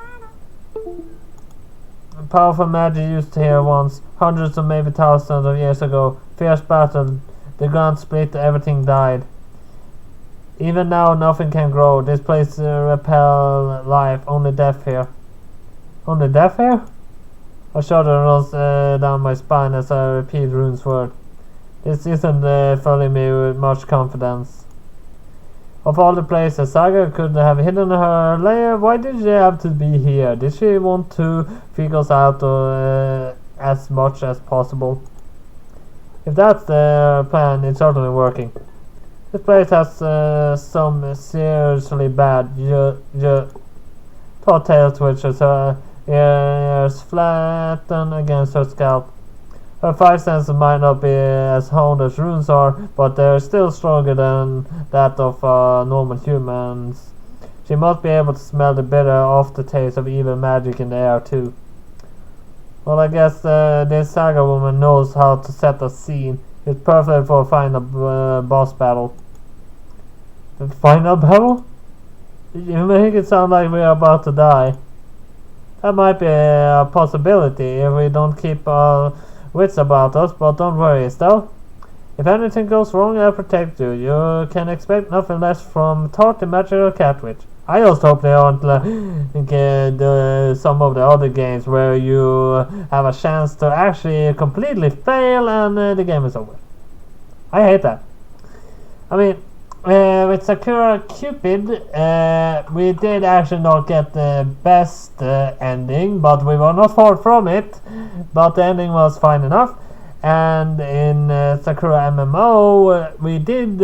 Powerful magic used here once, hundreds or maybe thousands of years ago. Fierce battle, the ground split, everything died. Even now nothing can grow. This place repel life, only death here. Only death here? A shudder runs down my spine as I repeat Rune's word. This isn't filling me with much confidence. Of all the places Saga could have hidden her lair, why did she have to be here? Did she want to freak us out as much as possible? If that's the plan, it's certainly working. This place has some seriously bad tall tail twitches, her ears flatten against her scalp. Her five senses might not be as honed as Rune's are, but they're still stronger than that of normal humans. She must be able to smell the bitter aftertaste of evil magic in the air too. Well, I guess this Saga woman knows how to set a scene. It's perfect for a final boss battle. The final battle? You make it sound like we're about to die. That might be a possibility if we don't keep our wits about us, but don't worry, Estelle. If anything goes wrong, I'll protect you. You can expect nothing less from Tart the Magical Cat Witch. I just hope they aren't like some of the other games where you have a chance to actually completely fail and the game is over. I hate that. I mean, with Sakura Cupid, we did actually not get the best ending, but we were not far from it. But the ending was fine enough. And in Sakura MMO, we did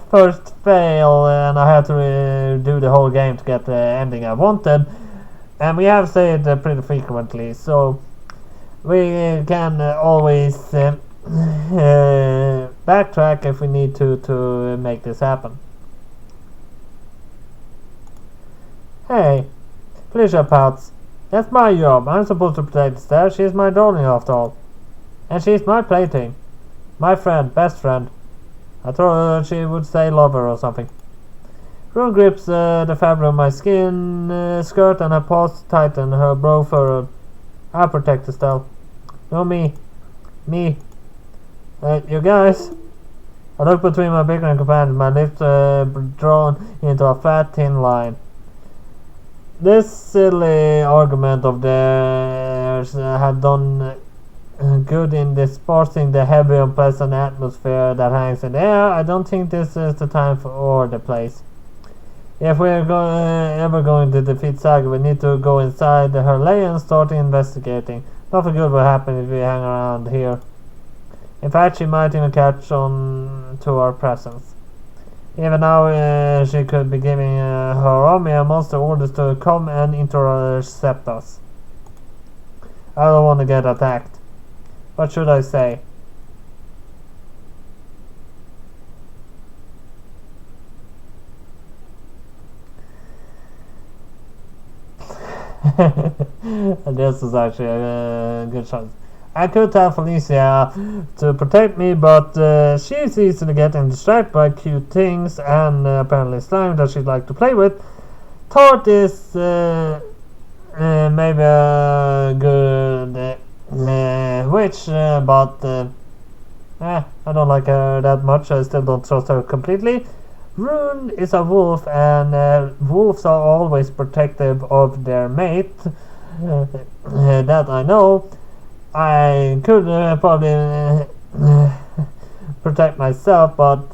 first fail, and I had to do the whole game to get the ending I wanted. And we have saved pretty frequently, so we can always backtrack if we need to make this happen. Hey, please your pals. That's my job. I'm supposed to protect Estelle. She's my darling after all. And she's my plaything. My friend, best friend. I thought she would say lover or something. Rune grips the fabric of my skin skirt and her paws tighten, her brow furrowed. I'll protect Estelle. No, me. Me. You guys. I look between my bickering companions, my lips drawn into a flat, thin line. This silly argument of theirs have done good in dispersing the heavy, unpleasant atmosphere that hangs in the air. I don't think this is the time for the place. If we're ever going to defeat Saga, we need to go inside her lair and start investigating. Nothing good will happen if we hang around here. In fact, she might even catch on to our presence. Even now, she could be giving her army and monster orders to come and intercept us. I don't want to get attacked. What should I say? This is actually a good shot. I could tell Felicia to protect me, but she's easily getting distracted by cute things and apparently slime that she'd like to play with. Tart is maybe a good witch, but I don't like her that much. I still don't trust her completely. Rune is a wolf, and wolves are always protective of their mate. That I know. I could probably protect myself, but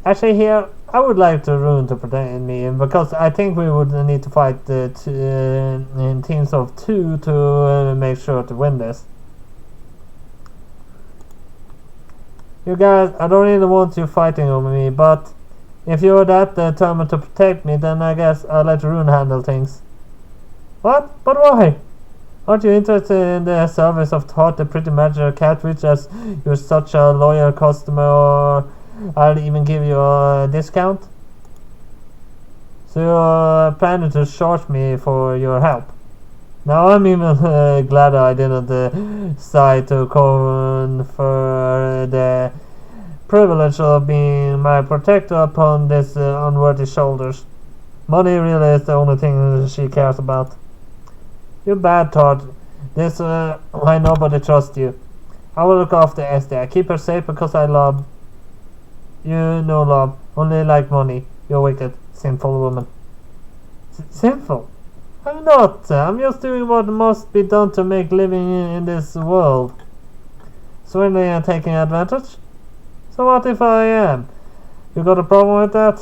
actually here I would like to Rune to protect me, because I think we would need to fight in teams of 2 to make sure to win this. You guys, I don't really want you fighting over me, but If you're that determined to protect me, then I guess I'll let Rune handle things. What? But why? Aren't you interested in the service of Todd, the pretty magical cat, which as you're such a loyal customer, or I'll even give you a discount? So you're planning to charge me for your help? Now I'm even glad I didn't decide to confer the privilege of being my protector upon this unworthy shoulders. Money really is the only thing she cares about. You bad Todd. This why nobody trusts you. I will look after Esther. I keep her safe because I love you. No love, only like money. You're wicked, sinful woman. Sinful? I'm not. I'm just doing what must be done to make living in this world. Swindling and taking advantage? So what if I am? You got a problem with that?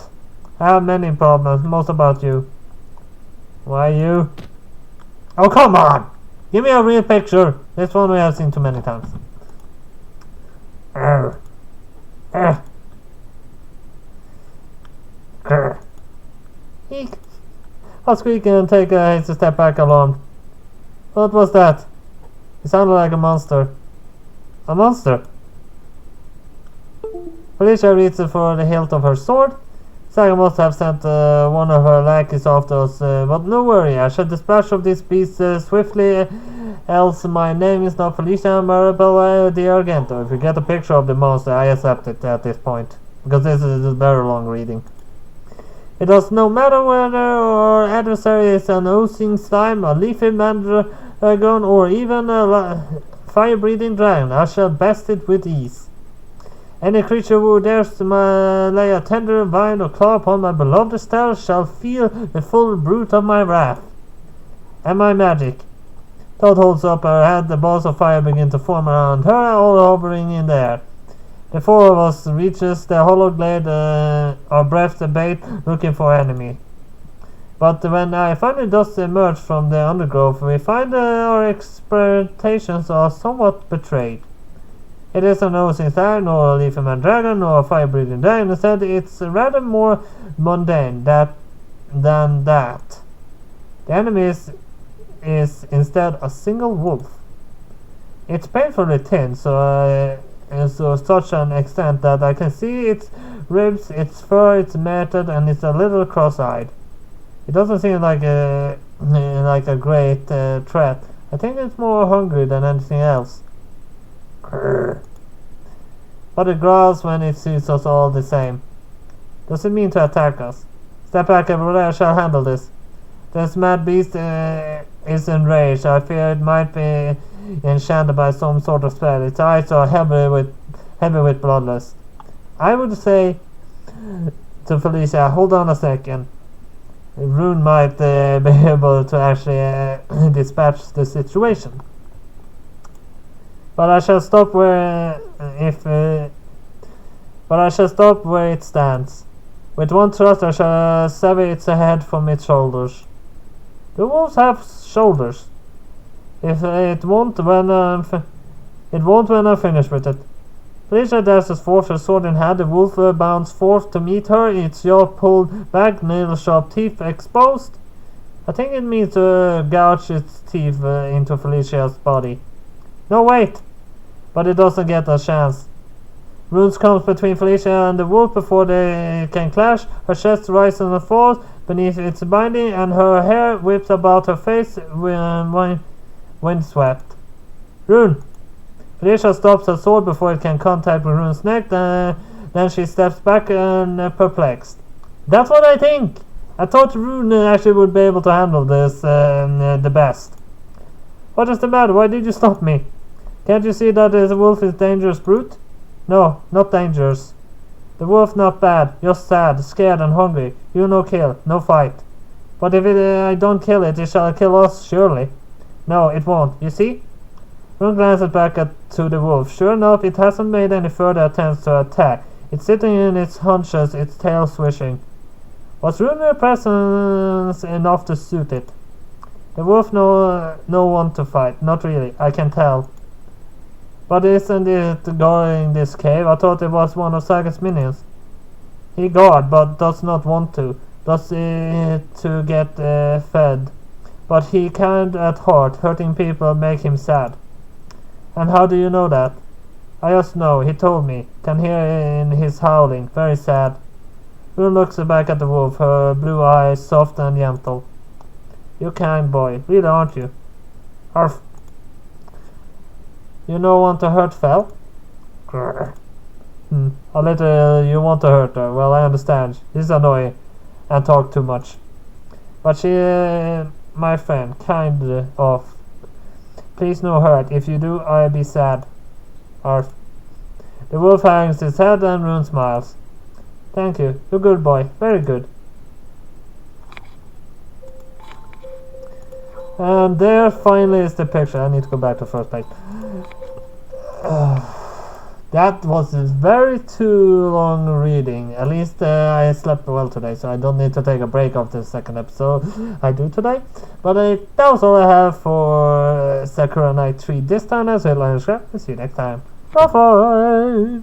I have many problems, most about you. Why you? Oh, come on! Give me a real picture. This one we have seen too many times. Eek. I'll squeak and take a hasty step back alone. What was that? It sounded like a monster. A monster? Felicia reaches for the hilt of her sword. Sakura must have sent one of her lackeys after us, but no worry, I shall dispatch of this beast swiftly, else my name is not Felicia Marabella de Argento. If you get a picture of the monster, I accept it at this point, because this is a very long reading. It does no matter whether our adversary is an oozing slime, a leafy mandragon, or even a fire-breathing dragon, I shall best it with ease. Any creature who dares to lay a tender vine or claw upon my beloved Estelle shall feel the full brunt of my wrath. And my magic. Todd holds up her hand, the balls of fire begin to form around her, all hovering in the air. The four of us reaches the hollow glade, our breath abate, looking for enemy. But when I finally does emerge from the undergrowth, we find our expectations are somewhat betrayed. It is an oozing slime, nor a leafy mandragon, nor a fire-breathing dragon. Instead, it's rather more mundane than that. The enemy is instead a single wolf. It's painfully thin, so such an extent that I can see its ribs, its fur, its matted, and it's a little cross-eyed. It doesn't seem like a great threat. I think it's more hungry than anything else. But it growls when it sees us all the same. Does it mean to attack us? Step back, everybody, I shall handle this. This mad beast is enraged. I fear it might be enchanted by some sort of spell. Its eyes are heavy with bloodlust. I would say to Felicia, hold on a second. Rune might be able to actually dispatch the situation. But I shall stop where it stands. With one thrust I shall sever its head from its shoulders. The wolves have shoulders. If it won't when I'm finished with it. Felicia dashes forth, her sword in hand. The wolf bounds forth to meet her, its jaw pulled back, nail-sharp teeth exposed. I think it means to gouge its teeth into Felicia's body. No, wait! But it doesn't get a chance. Runes comes between Felicia and the wolf before they can clash. Her chest rises and falls beneath its binding, and her hair whips about her face windswept. Rune! Felicia stops her sword before it can contact Rune's neck, then she steps back and perplexed. That's what I think! I thought Rune actually would be able to handle this the best. What is the matter? Why did you stop me? Can't you see that the wolf is a dangerous brute? No, not dangerous. The wolf not bad, just sad, scared and hungry. You no kill, no fight. But if I don't kill it, it shall kill us, surely. No, it won't, you see? Rune glances back to the wolf. Sure enough, it hasn't made any further attempts to attack. It's sitting in its haunches, its tail swishing. Was Rune's presence enough to suit it? The wolf no one to fight, not really, I can tell. But isn't it guarding this cave? I thought it was one of Saga's minions. He guard, but does not want to. Does to get fed. But he kind at heart. Hurting people make him sad. And how do you know that? I just know. He told me. Can hear in his howling. Very sad. Rune looks back at the wolf, her blue eyes soft and gentle. You kind boy, really aren't you? Arf. You no want to hurt Fel? Grr. A little you want to hurt her. Well, I understand. She's annoying and talk too much. But she, my friend, kind of. Please no hurt. If you do, I'll be sad. Arf. The wolf hangs his head and Rune smiles. Thank you. You're good boy. Very good. And there finally is the picture. I need to go back to first page. That was a very too long reading. At least I slept well today, so I don't need to take a break after the second episode. I do today. But that was all I have for Sakura Night 3 this time. As well, see you next time. Bye-bye!